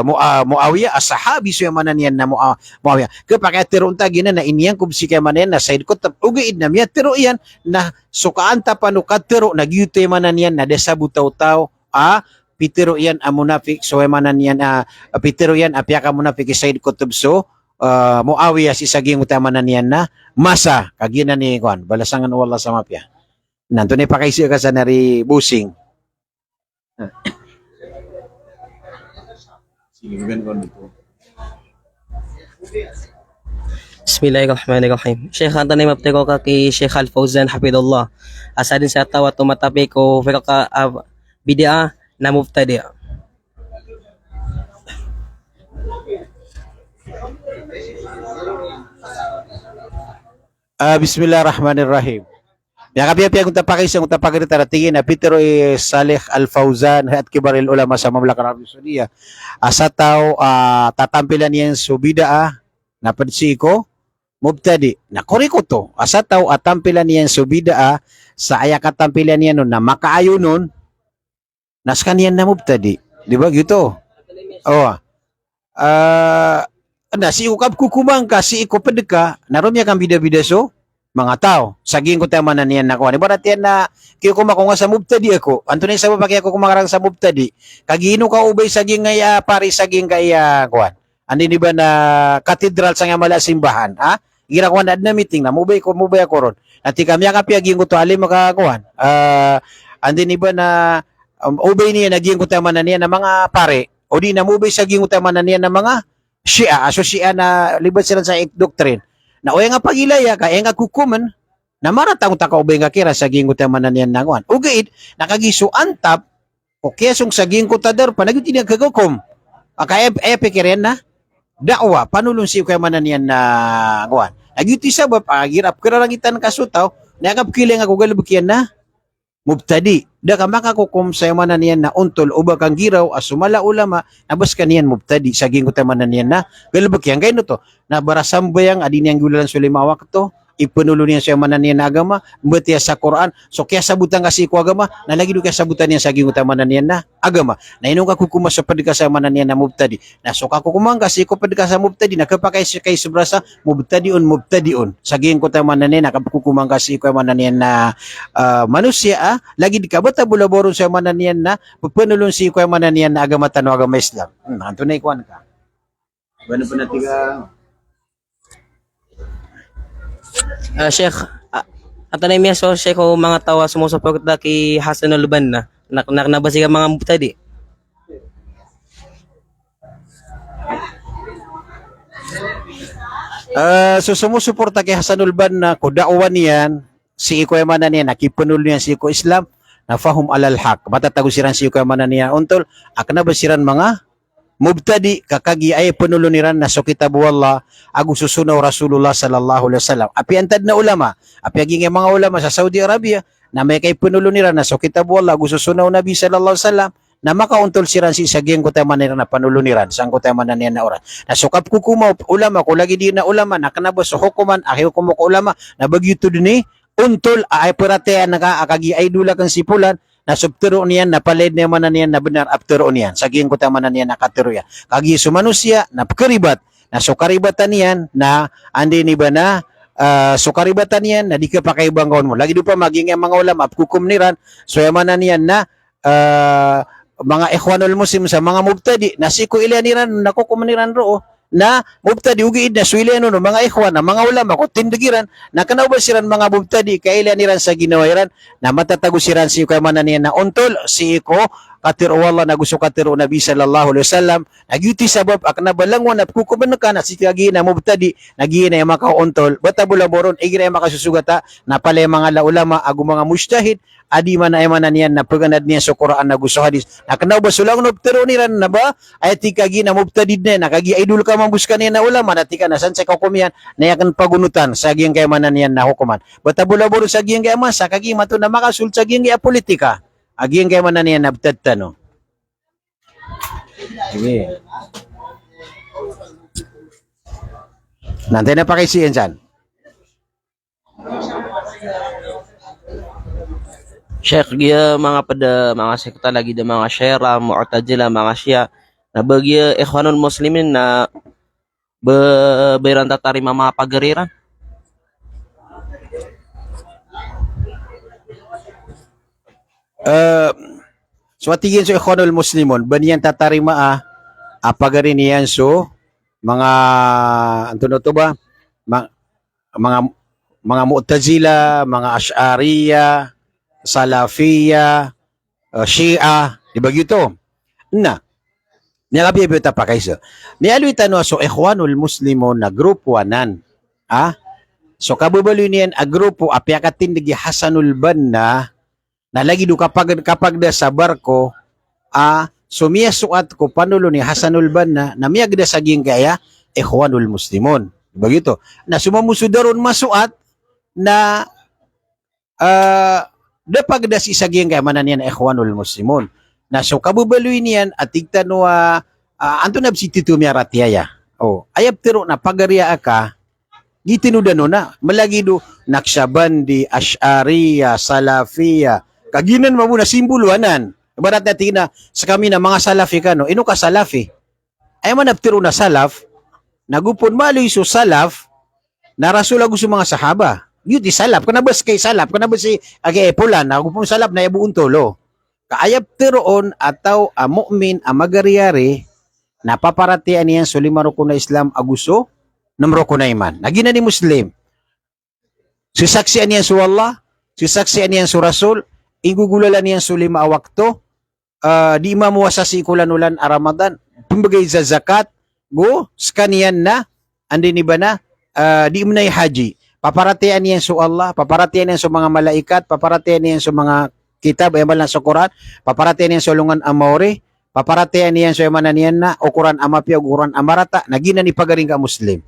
Speaker 1: Muawiyah, as-sahabi sa ayamanan niyan na Muawiyah. Kapag tirong tagi na iniyang kubsi kay manan na Said Qutb, ugiid na miya, tiro yan na sukaan tapanukat tiro, nagyuto ayamanan niyan na desabutaw-taw, pitiro yan ang munafik so emanan yan pitiro yan apya ka munafik Said Qutb so Muawiyah si saging utamanan yan na masa kagina ni kwan balasangan wala sa mapya nanto ni pakaisi ka sa nari busing
Speaker 4: Bismillahirrahmanirrahim. Syekh ang tanay mapte ko kay Syekh Al-Fawzan Hafidullah. Asa din sa tawa tumatapi ko ka bid'a na mubtadi'.
Speaker 1: Bismillahirrahmanirrahim. Ya kapiya kung tapakis kung tapakita tingin na Peter Saleh Al-Fauzan at kibaril ulama sa Mamlaka Arab Saudiya. Asa taw tatampilan yan subida napadsi ko mubtadi. Nakuri ko to. Asa taw atampilan yan subida sa aya katampilan yan na makaayo nun naskan yan na mubtadi. Di ba gitu? Oh. Si ukap kukumang ka, si iko pedeka, narom ya kang bida-bida so, mga tao. Saging ko tayo manan yan na kuha. Ibarat yan na, kiyo kumako nga sa mubtadi ako. Anto na sa babaki ako kumakarang sa mubtadi. Kagino ka ubay saging nga pari saging kaya kuha. Andi ni ba na katedral sa nga mala simbahan, ha? Gira ko na meeting na, mubay ako ron. Nati kami kapiyagin ko to, alim makakuha. Andi ni ba na, ubay niya naging utamanan niya ng mga pare o di na ubay sa ging utamanan niya ng mga Shia, Shia na libat sila sa doctrine na o nga pagilaya ka nga kukuman na maratang ubay nga kira sa ging utamanan niya ng wan ugaid nakagiso antap o kesong sa ging kutadar pa nagutin ang kagakom kaya epikirin na dakwa panulong si ukamanan niya na wan nagutin sa ba pagirap kararangitan kasutaw nakapkiling ako galabukyan na mubtadi. Da ka makakukum sa manan niyan na untol uba kang giraw asumala ulama nabas kaniyan mubtadi sa gingo tamanan niyan na galbak yang gayno to na barasambayang adin yang gulan sulimawak to ipenulo niya sa manan niyan na agama mbetiya sa Quran so kaya sabutan kasi ko agama na lagi do kaya sabutan niya sa gingo tamanan niyan na agama na inong ka kukuma sa padika sa manan niyan na mubtadi na so ka kukumang kasi ko padika sa mubtadi nakapakay kay subrasa mubtadiun sa gingo tamanan niyan nakakukumang kasi ko manan niyan na manusia lagi di kabata bulaboron sa manan niyan na pagpanulon si ko manan niyan na agama tano agama Islam anto na ikuan ka bano pa natiga
Speaker 4: Syekh, atanay miya so Syekh ko mga tawa sumusuport da kay Hasan al-Banna nabasi ka mga mubtadi.
Speaker 1: So sumusuporta kay Hasanul Banna ko daawan niyan si iko manan niyan nakipunul niyan si iko Islam na fahum alal haq matatagusiran si iko manan niyan untol akna basiran mga mubtadi kakagi ay penuluniran na so kitabu Allah agu susunaw Rasulullah sallallahu alaihi wasallam api antad na ulama api aging mga ulama sa Saudi Arabia na may kay penuluniran na so kitabu Allah agu susunaw Nabi sallallahu alaihi wasallam na makauntol siran si saging ko tayo maniran na panuluniran sang ko tayo manan na oras na sukap kukumaw ulama ko lagi di na ulama na kanabos so hukuman ahi hukumo ko ulama na bagyuto din untol ay perate naka akagi ay dula kang sipulan na subtiro niyan na palid niya manan niyan na benar aptiro niyan saging ko tayo manan niyan nakatiro ya kagi su manusia na pekeribat na sukaribatan niyan na andi ni ba na sukaribatan niyan na di ka pakaibanggaon mo lagi do pa maging mga ulama kukum niran so manan niyan na mga ikhwanul muslim sa mga mubtadi na si ko ilaniran nakukumaniran ro na mubtadi ugiid na suiliano no mga ikhwan na mga ulama ko tindigiran na kanawbasiran mga mubtadi kailaniran sa ginawairan na matatagusiran si ko manan niyan na untol si ko katiro wallah na gusto katiro Nabi sallallahu alaihi wasallam nagyuti sabab ak nabalangwan at kukuman ka na si kagi na mubtadi nagi na yung makauntol bata bulaboron igira yung makasusugata na pala yung mga laulama agu mga mujtahid adi man ay manan yan na paganad niya sa Quran na gusto hadis nakanaw ba sulang nobtero ni ran na ba ay ti kagi na mubtadid na nakagi idol ka mambuskan niya na ulama na tika na san sa kaukumian na yakan pagunutan sa giyang kay manan yan na hukuman bata bulaboron sa giyang kay masa kagi mato na makasul sa giyang kay politika agiyang kay manan yan nabtadta no. Sige. Nanti na pakisiyan dyan.
Speaker 3: Sheikh gya mga pada mga sekta lagi da mga Syiah, Mu'tazila, mga Syiah na bagi ikhwanul muslimin na beranta tarima mga pagariran.
Speaker 1: So atigin so ikhwanul muslimon baniyan tatarima apagarin niyan so mga antuno to ba mga Mu'tazila, mga Ash'ariya, Salafiya, Shia, di ba gito? Na, nilabi ta pa kaysa. Nialwi tano so ikhwanul muslimon na grupo anan. So kabubalo niyan a grupo apyakatin digi Hasanul Banna na lagi do kapag da sa barko sumiya suat ko panulo ni Hasanul Banna na miyag da saging kaya ikhwanul muslimon. Di ba gito? Na sumamusudaron masuat na dapag da si saging kaya manan yan ikhwanul muslimon. Na so kabubaloy niyan at tigtanwa anto na si Tito Miaratiyaya. Ayab tiro na pagariya ka gitinudano na malagi do Naqshbandi, Ash'ariya, Salafiya kaginan mo na simboluanan. Barat natin na sa kami na mga Salafi ka no. Ino ka Salafi? Ay man naptiro na Salaf nagupon maloy so Salaf na rasul gusto mga sahaba. Yuti Salaf kana bas kay Salaf kana bas si agi Epulan nagupon Salaf na ibuon tolo. Kaayab tiroon ataw a mu'min a magariyari napaparatian niyan so lima rukun na Islam aguso numero ko na iman. Nagina ni Muslim. Sisaksian niyan so Allah, sisaksian niyan so Rasul, igugulalan niyan so lima awakto, di mamuwasa si ikulan-ulan a Ramadan, tumbagay sa zakat, go, skaniyan na, andi ni ba na, di mo na haji. Paparatian niyan so Allah, paparatian niyan so mga malaikat, paparatian niyan so mga kitab, ay malang sa Quran, paparatian niyan so lungan amore, paparatian niyan so emanan niyan na, o Quran amapya, o Quran amarata, nagina ni pagaring ka Muslim.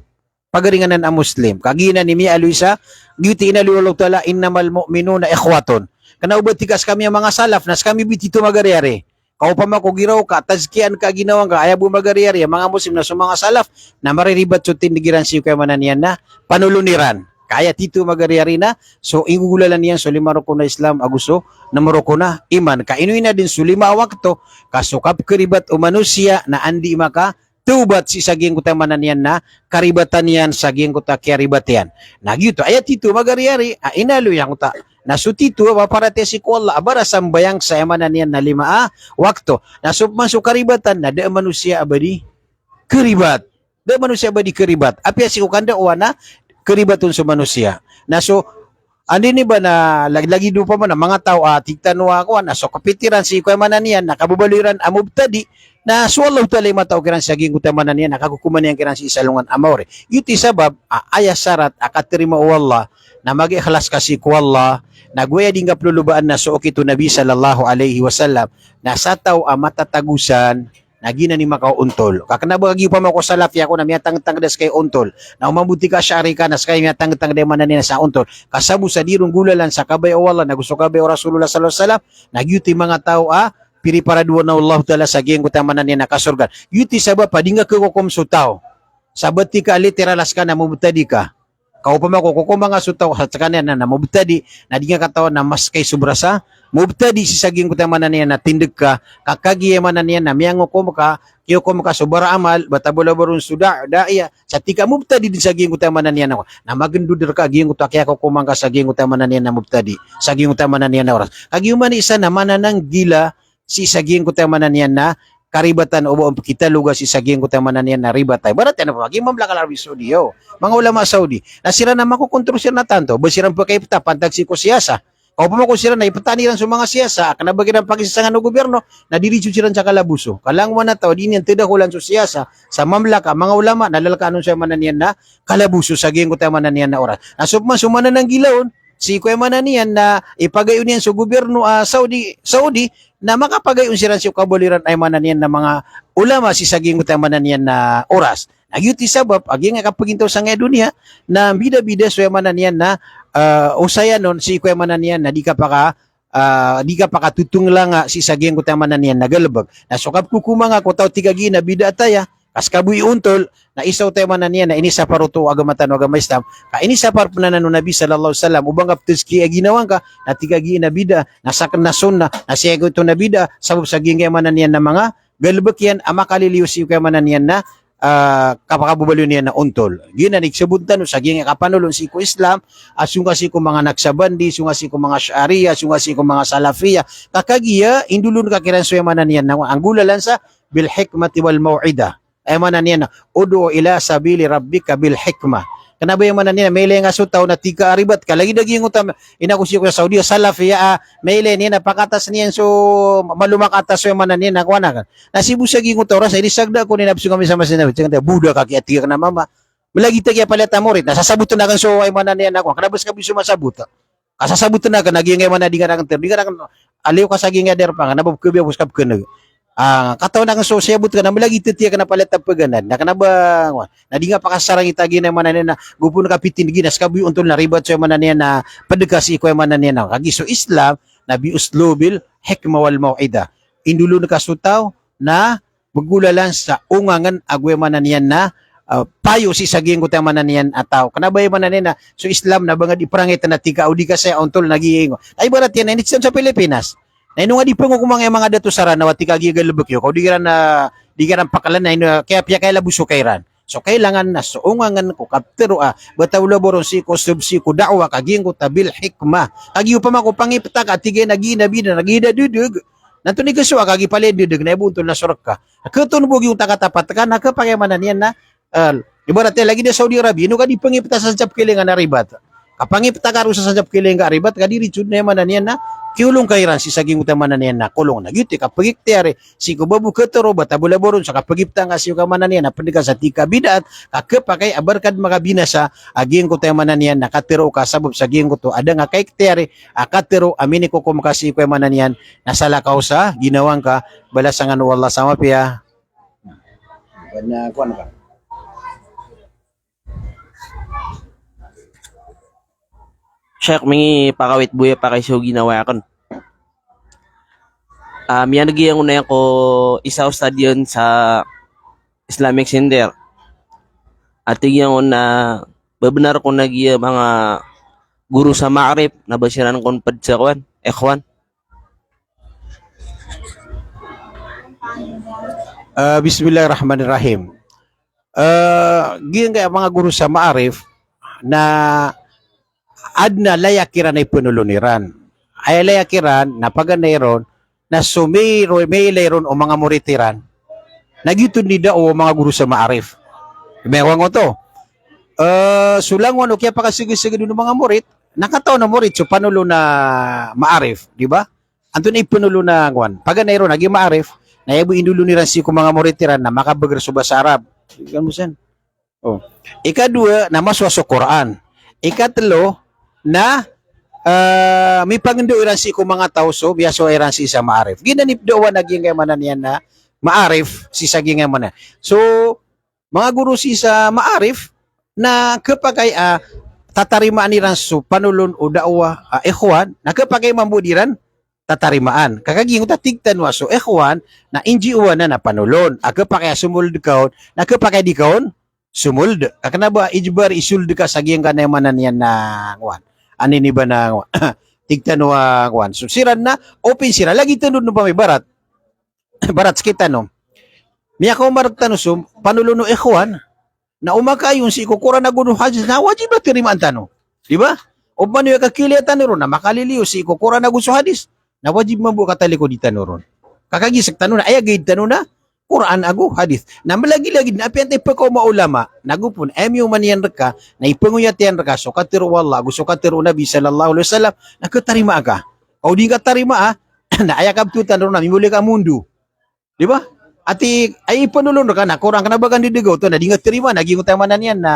Speaker 1: Pagaringanan ang Muslim. Kagina ni Mia Luisa, giuti ina liwalog tala, innamal mu'minuna ikhwaton. Kana ubad tikas kami ang mga salaf, nas kami bitito magariyari. Kau pa makugiraw ka, tazkian ka ginawang ka, ayaw bumagariyari, ang mga Muslim na sa mga salaf, na mariribat so tindigiran siyo kaya manan yan na, panuluniran. Kaya tito magariyari na, so ingugulalan niyan so lima rukun na Islam, aguso, na marukun na iman. Kainoy na din so lima wakto, kasukap karibat o manusia na andi maka, tubat si saging kutamanan yan na karibatan yan saging kuta kiaribat yan. Nagyuto ayat itu magariyari inalo yang kuta nasutito paparate si kuwala abara sambayang sa emanan yan na lima wakto nasub masuk karibatan na da manusia abadi keribat da manusia abadi keribat apya si kukanda wana keribatun sa manusia naso andi ni ba na lagi do pa man mga tao tigtanwa ko na so kapitiran si kuwamanan yan nakabubaliran amubtadi na swallow talay mataw kiran sa saging utamanan niya nakakukuman niya kiran si isalungan amore yuti sabab aya syarat akatirima wallah na mag-ikhlas kasi ku Allah nagwaya din kaplulubaan na suok ito Nabi sallallahu alaihi wasallam na sa taw matatagusan nagina ni makauntol kakanabagi pa mo ko salafi ako na miyatang-tang das kay untol na umabuti ka syari ka nas kay miyatang-tang de manan niya sa untol kasabu sa dirong gulalan sa kabay o wallah na gusto kabay o Rasulullah sallallahu alaihi wasallam nagyuti mga tao piri para duwa na Allah ta'ala sa giyang kutamanan niya nakasurgan. Yuti sabab pa, di nga kukukum sutaw. Sabat ti ka literalas ka na mubtadi ka. Kau pa makukukum mga sutaw sa kanya na mubtadi na di nga katawan na mas kay subrasa. Mubtadi si sa giyang kutamanan niya na tindig ka. Kakagiyamanan niya na miyango ko ka, kiyo ko ka subara amal, batabulabarun suda, daya. Sa tika mubtadi din sa giyang kutamanan niya na magendudir ka, giyang kutakya ko kumang ka sa giyang kutamanan niya na mubtadi. Sa giyang kutamanan niya na oras. Kagiyuman isa na mananang gila, si saging kutamanan yan na karibatan o kita lugar si saging kutamanan yan na ribatay. Barat yan na pag-imam lakal Arabi Saudi. Mga ulama Saudi. Nasira naman ko kontrol siya na tanto. Basirang pa kayo pantag si Kusyasa. O pa kung sila na ipataniran sa mga siyasa, kanabagiran pakisasangan ng gobyerno, na diritso sila sa kalabuso. Kalangwan na tao, di niyan tidakulan sa siyasa, sa mamlaka, mga ulama, nalalakanon siya mananiyan na kalabuso sa gingko tayo mananiyan na oras. Nasupman, sumana ng gilawon, si Kuya mananiyan na ipagayon niyan sa gobyerno Saudi, na makapagayon sila sa kabuliran ay mananiyan na mga ulama si saging tayo mananiyan na oras. Nagyuti sabab, aging kapagintaw sa nga dunia, na bida-bida suya mananiyan na usaya nun si Kuya mananiyan na di ka pa katutung lang nga si saging Kuya mananiyan na galbag. Nasukap kukuma nga ko tao tigagi na bida ataya, kas kabuy untol, na isaw tayo mananiyan na inisa paruto agamatan o agamaystam, ka inisa par pananano Nabi sallallahu alaihi wasallam, ubang kaptiski ginawang ka, na tigagi na bida, nasakan na sunna, na siya ito na bida, sabab saging Kuya mananiyan na mga galbag yan, amakaliliw si Kuya mananiyan na kapakabubalo niya na untol. Ginanik sabuntan no saging kapanulon si ko Islam, asunga si ko mga naksabandi, sunga si ko mga Sharia, sunga si ko mga Salafiya. Kakagiya indulun ka kiran suya manan niyan na ang gulalan sa bil hikmati wal mau'ida. Ay manan niyan na udu ila sabili rabbika bil hikmah. Kanaba yung manan niya, may nga sutaw na tika aribat ka. Lagi daging utam, inakusi ko sa Saudi, Salafiya, may niya, napakatas niyan so malumakatas so yung manan niya, nakuha na ka. Nasibu sa gingo to, rasa, inisagda ko ni napso kami sa masinabi. Tsaka Buda ka, kaya tika ka na mama. Malagi kaya paleta mo rin, nasasabuto na kan so ay manan niya nakuha. Kanabas ka biso masabuto. Kasasabuto na ka, naging nga manan, di ka na kan, aliw ka sa ginga der pa nga, nababkubi ako sa kapkunag. Kataon na so siya ka na malagi titiya ka na palit ang paganan na kanaba na di nga pakasarang itagi na manan na gupo na kapitin ginas kabuy untol na ribat sa manan na padagasi ko manan na kagi so Islam na bi uslubil hikma wal mau'ida indulo na kasutaw na magulalan sa ungangan agwe manan na payo si saging ko tayo manan ataw kanaba yung manan na so Islam na bangad iprangit na tika udi ka sa untol nagiingo ay barat yan na sa Pilipinas. Na ino nga di pa ko mga dato sara na wati kagigal lubok yo. Kau di ka ran pakalan na ino kaya piya kay labuso kay ran. So kailangan na so ungangan ko kaptero bataw laboron si ko subsi ko da'wa kaging ko tabil hikmah. Kagiyo pa man ko pangipta ka tigay nagina dudug. Nanto ni kaso kagi palid dudug na ibuntol na surak ka. Katun bog yung takatapat ka nakapagayamanan yan na ibarat lagi na Saudi Arabia ino ka di pangipta sa sajap kilingan na ribat. Kapangipta ka ro sa sajap kilingan ka ribat kadiri jud na yamanan yan na kiulong kairan si saging utamanan niya na kulong na gyuti kapag iktiyari si kubabu ketero batabulaboron sa kapag ipta nga si kamanan niya na pendiga sa tika bidat kakapakay abarkad makabinasa aging ko tamanan niya na katero ka sabab saging ko to ada nga kay iktiyari katero amini ko kumakasi ko manan niyan nasalakaw sa ginawang ka balasangan wallah sama piya kuan ka
Speaker 3: Sheikh, may pakawit buya pa kay so ginawa kan. Miyan nagyang una ko isa stadion sa Islamic Center. At tigyan ko na babenar ko nagya mga guru sa Ma'arif na basiran kon pad sa kwan, ikhwan.
Speaker 1: Bismillahirrahmanirrahim. Giyan kaya mga guru sa Ma'arif na adna layakiran ay punuluniran. Ay layakiran na paganayron na sumiro may layron o mga muritiran. Nagyutod ni o mga guru sa Ma'arif. Mewang ko to. Sulangon o kaya pakasigi-sige ng mga murit. Nakataon na murit so panulo na Ma'arif, di ba? Anto na ipunulo na kwan. Paganayron nagi Ma'arif na ibu induluniran si ko mga muritiran na makabagar sa basa Arab. Ikan mo sen. Oh. Ikadua na maswaso Quran. Ikatlo na may panginduiran si ko mga tao so biyaso iran si sa Ma'arif. Ginanip doon naging kay manan yan na Ma'arif si saging manan. So mga guru si sa Ma'arif na kapag ay tatarimaan niran so panulon o dawa ikhwan na kapag ay mambudiran tatarimaan. Kakaging tatigtan wa so ikhwan na NGO na panulon. Kapag ay sumuld kaon na kapag ay di kaon sumuld. Kana ba ijbar isuld ka saging kanay manan yan na kwan. Ani ni ba na tigtan wa kwan. So siran na open sira lagi tanod no pa may barat. Barat kita no. Miya ko maragtano so panulo no ikhwan na umakayon si kukura na guno hadis na wajib na tirimaan tano. Di ba? O man yung kakiliyatan ron na makaliliyo si kukura na gusto hadis na wajib man bu kataliko di tano ron. Kakagisag tano na ayagid tano na Quran agu hadis. Na malagi-lagi na apian tayo ko maulama. Nagupon emyo man yan reka na ipanguyat yan reka so katiru wallah agu so katiru Nabi sallallahu alaihi wasallam nakatarima ka. Kau di ka tarima na ayakab tutan ro na mimuli ka mundo. Di ba? Ati ay panulon ka na kurang kana bagan didigaw to na di nga terima naging utamanan yan na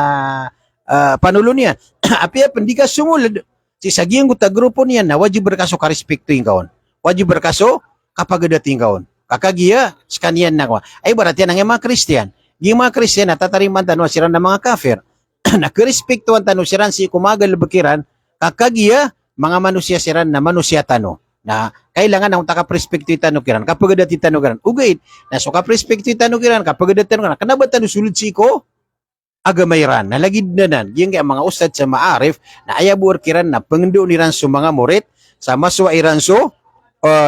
Speaker 1: panulon yan. Api apan di ka sumulad si sagiang guta grupo niyan na wajib berkaso ka respekto yung kaon. Wajib berkaso kapag dating kaon. Kakagiya skanian na ko. Ay berarti ang mga Kristiyan. Yung mga Kristiyan natatariman tanwa siran ng mga kafir. Nakirespektuan tano siran si kumagal bekiran kakagiya mga manusia siran na manusia tano. Na kailangan ang taka-perspekto itano kiran kapag dati tano kiran. Ugait na so ka-perspekto itano kiran kapag dati tano kiran. Kanaba tano sulod si ko? Agamayran, nalagid na nan, yung mga ustad sa maarif, na ayabuar kiran na pangendo ni ranso mga murit, sa maswa iranso,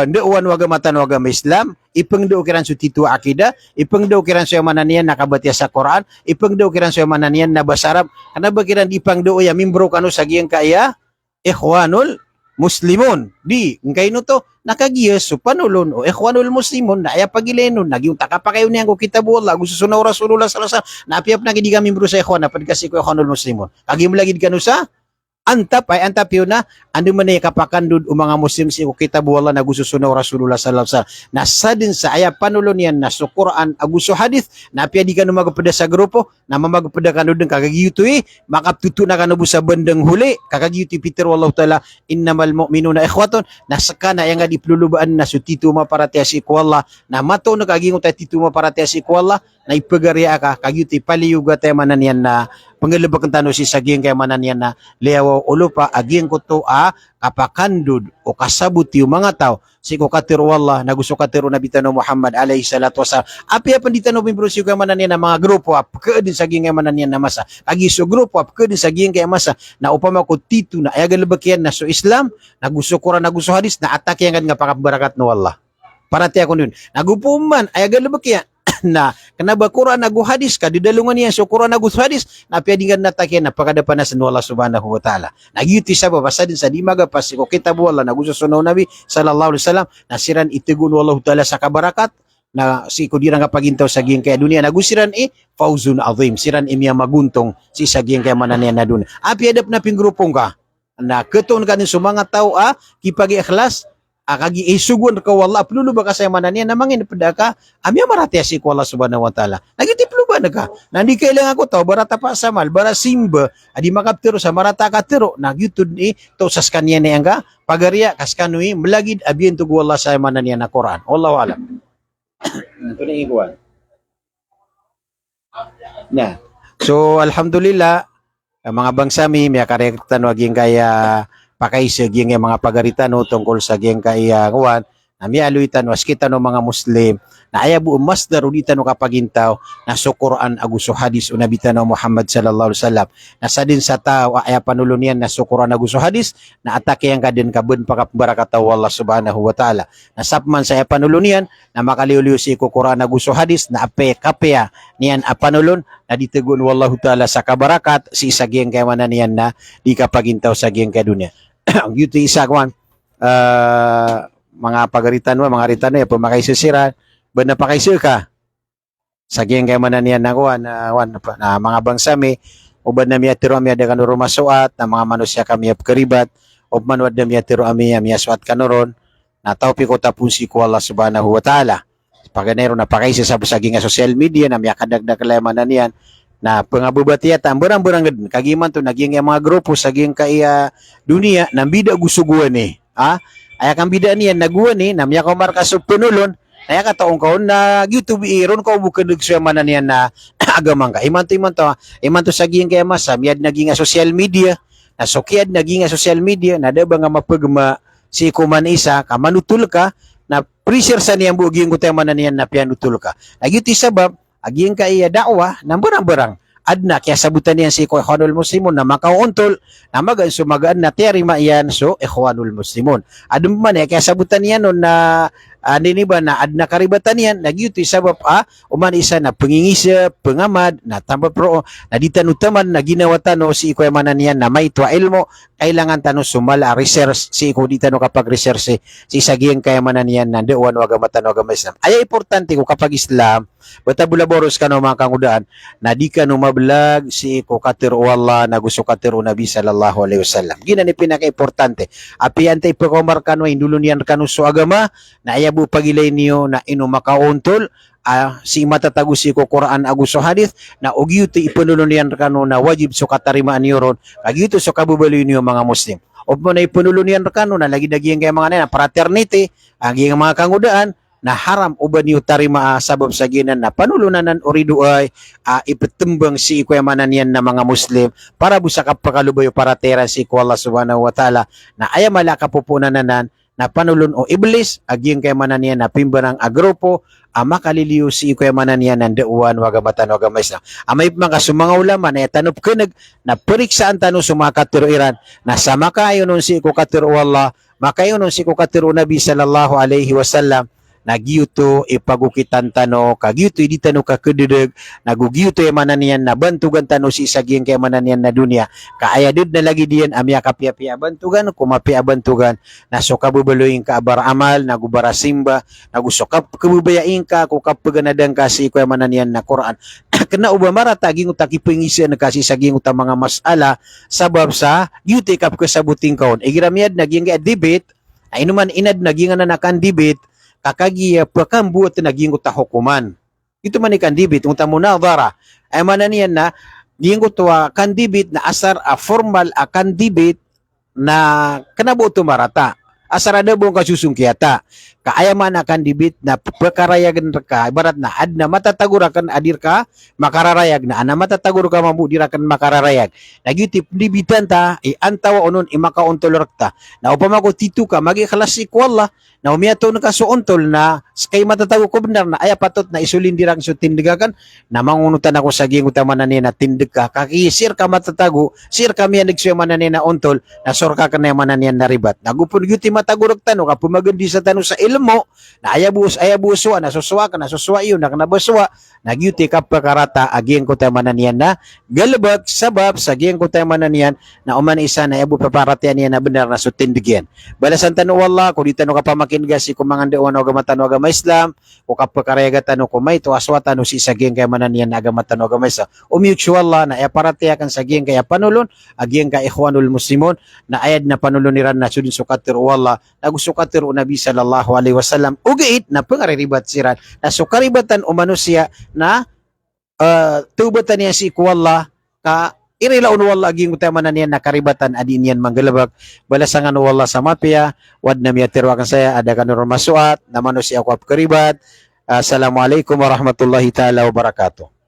Speaker 1: ndeuan waga matan waga Islam, ipangdo kiran so titu akida, ipangdo kiran so mananian nakabatya sa Quran, ipangdo kiran so mananian na basarab, kanaba kiran ipangdo ya mimbro kanu sa giyang kaya, ikhwanul muslimun. Di, ngay no to, nakagiyas so panulon o ikhwanul muslimun na aya pagilenon nagyong takapakayo niyan ko kitabu Allah gusto sunaw Rasulullah sallallahu alaihi wasallam napiap na gidi kami bro sa ikhwan na pagkasi ko ikhwanul muslimun kagim lagi kanu sa antap ay antap yun na ando man ay kapakandud o mga muslim si ko kitabu Allah na gusto sunaw Rasulullah sallallahu alaihi wasallam nasa din sa aya panulon yan na sa Quran aguso hadith napia di kanu magpada sa grupo na mamagpada kanu den kagagiyuto makaptutu na kanu sa bandang huli kagagiyuto Peter wallahu taala innamal mu'minuna ikhwatun nasaka na yang diplulubaan na sutitu maparati si ko Allah na mato na kagingot at titu maparati si ko Allah na ipagariya ka kagiyuto paliyuga tayo manan yan na pangalabak ang tano si saging kay manan yan na liyaw ulupa aging ko to kapakandud o kasabot yung mga tao si ko katiru wallah na gusto katiru Nabi Tano Muhammad alaihi salatu wasallam api apan di tano bimbro si ko manan yan na mga grupo keudin saging kay manan yan na masa agiso grupo keudin saging kay masa na upama ko titu na ayagal bakyan na so Islam na gusto Quran na gusto hadis na atake yan nga pakabarakat no wallah parati ako nun nagupuman ayagal bakyan na kanaba Quran nagu hadis ka didalungan niya so Quran nagu hadis na pwedeng natakyan na pagadapan na sa Allah subhanahu wa ta'ala nagyuti sa babasa din sa di magapas ko kitabu Allah nagu susunaw Nabi sallallahu alaihi wasallam na siran itigun Allah ta'ala sa kabarakat na si kudirang kapagintaw sa giyang kaya dunia nagusiran fauzun azim siran imya maguntong si sa giyang kaya mananian na dunia api adap na pingrupong ka na keton ka din sa mga tao kipagi ikhlas kagi isugun ka wallah plulu ba kasay mananian na mangin pada ka amya marati si ko Allah subhanahu wa taala nagitiplu ba ka nandi kailangan ko to barata pa samal bara simba adi makaptero sa marata ka tero nagyutud to sas kanya ni nga pagaria kaskanui melagid abien to wallah sa mananian na Quran wallahu alam ito na iguan na so alhamdulillah mga bangsami may karektan waging kaya pakaisig yung mga pagaritan no, tungkol sa yung kaiyakuan na mialuitan was kita no mga Muslim na ayabu masdar ulitan no kapagintaw na sa Quran aguso hadis o nabitan no Muhammad sallallahu alaihi wasallam na sa din sa tao ay panulunian na sa Quran aguso hadis na atake yang kadin kabun pakabarakat Allah subhanahu wa taala na sapman sa panulunian na makaliuliw si Quran aguso hadis na ape kapya niyan apanulon na ditegun wallahu taala sa kabarakat si saging kay manan niyan na di kapagintaw sa giyang kadunya ang yuto isa kwan mga pagaritan mo mga ritan ya pumakaisisiran banda pakaisir ka sa giyang kay manan niyan na kwan na mga bangsami uban na miya tiro miya dagan rumasuat na mga manusia kami keribat o manwad na miya tiro miya suat kanoron na tawpi ko tapun si ko Allah subhanahu wa taala paganero na pakaisa sa saging social media na miya kadagdag kalamanan niyan na pangabubatiya tamburang-burang kagiman to naging mga grupo saging kay dunia nang bida gusuguan aya kang bida niyan naguan na miya ko marka sa penulon aya ka taong kaon na YouTube iron ko bukan sa manan niyan na agamang ka iman to saging kay masa miyad naging social media na sokiad naging social media na da ba nga mapagma si kuman isa ka manutul ka na pressure sa niyang buging ko tayo manan niyan na pianutul ka nagyuti sabab aging kay da'wa ng barang-barang adna kaya sabutan niyan si ikhwanul muslimun na makauntol na magan sumagaan na terima iyan so ikhwanul muslimun adum man kaya sabutan niyan no na Ani ni ba na ad na karibatan yan nagyuti sabab uman isa na pangingisa pengamad na tambah pro na ditanutaman na ginawa tano si iko manan yan na may tuwa ilmo kailangan tano sumala research si iko di tano kapag research si saging kaya manan yan na dewan agama tano agama Islam ay importante ko kapag Islam bata bulaboros kano mga kangudaan na di ka no mablag si iko katiru Allah na gusto katiru Nabi sallallahu alaihi wasallam gina ni pinaka-importante api antay pagkomar kano indulun yan kano so agama na ayabu pagilay niyo na ino makauntol si matatago si ko Quran aguso hadith na ugyuti ipanulunian kano na wajib so katarimaan niyo ron kagyuto so kabubaloy niyo mga Muslim o mo na ipanulunian kano na lagi-dagiyan kay mga na fraternity ang mga kangudaan na haram uban niyo tarima sabab sa ginan na panulunanan orido ay ipetembang si ikuyamanan yan na mga Muslim para busa kapakalubayo para tera si ko Allah subhanahu wa ta'ala na ayamala kapupunananan na panulun o iblis aging kay manan niya na pimbanang agrupo makaliliw si iko manan niya ng deuwan wagamatan wagamay sa amay mga sumanga ulama na tanop keneg na periksaan tano sumakatiruiran na sama kayo nun si iko katiru Allah makayo nun si iko katiru Nabi sallallahu alaihi wasallam nagyuto ipagukitan tano kagyuto di tano kakededeg nagugyuto manan niyan na bantugan tano si saging kay manan niyan na dunia kaayadid na lagi diyan amya kapia-pia bantugan kumapia bantugan na so kabubaloyin ka abar amal nagubara simba nagusokap kabubayain ka ko kapaganadang kasi kay manan niyan na Quran kena uba marata ging utaki pengisian kasi saging uta mga masala sabab sa gyuto kap kasabuting kaon igiramiad naging debate ay numan inad naging nakan debate kakagi pakambuot naging uta hukuman. Ito man ikan dibit, unta munadhara. Ay manan yan na, gingo to kan dibit na asar formal akan dibit na kanabo marata. Asar ada buong kasusung kiyata. Kaayaman akan dibit na pekarayagan ka, ibarat na ad na matatagurakan adir ka, makararayag na ana matatagur ka mambudirakan makararayag. Nagyutip dibitan ta, antawa onon imakaontolork ta. Na upama ko titu ka, magiklasi ko Allah, na umiyato na ka so ontol na kay matatago ko benar na ay patot na isulin dirang so tindigakan na mangunutan ako sa ging utama na niya na tindig ka kakisir ka matatago sir kami ang nagsuya man na ontol na sorka ka na man niya naribat nagupon yuti matagurok tano ka pumagandi sa tano sa ilmo na ayabuso na suswa ka na suswa yun na kanabaswa nagyuti ka pakarata aging ko tayo man niya na galabag sabab sa ging ko tayo man niya na uman isa na ayabu paparatian niya na benar na so tindigyan balasan tano wallah kung di tano ka pamakin si kumanganda o agama Islam o kapagkarayagatan o kumay to aswatan o si saging kaya manan yan agamatan o agama Islam o mutual na paratiya kan saging kaya panulon aging ka ikhwanul muslimun na ayad na panulon niran na sudin sukatir o Allah nagusukatir o Nabi sallallahu alaihi wasallam ugiit na pangariribat siran na sukaribatan o manusia na tubatan niya si ikwallah ka irilaun wala aging utama na niyan nakaribatan adin yan manggalabag balasangan wala sa mapya wad na miyatirwakan saya ada kanur masuat namano si ako karibat assalamualaikum warahmatullahi taala wabarakatuh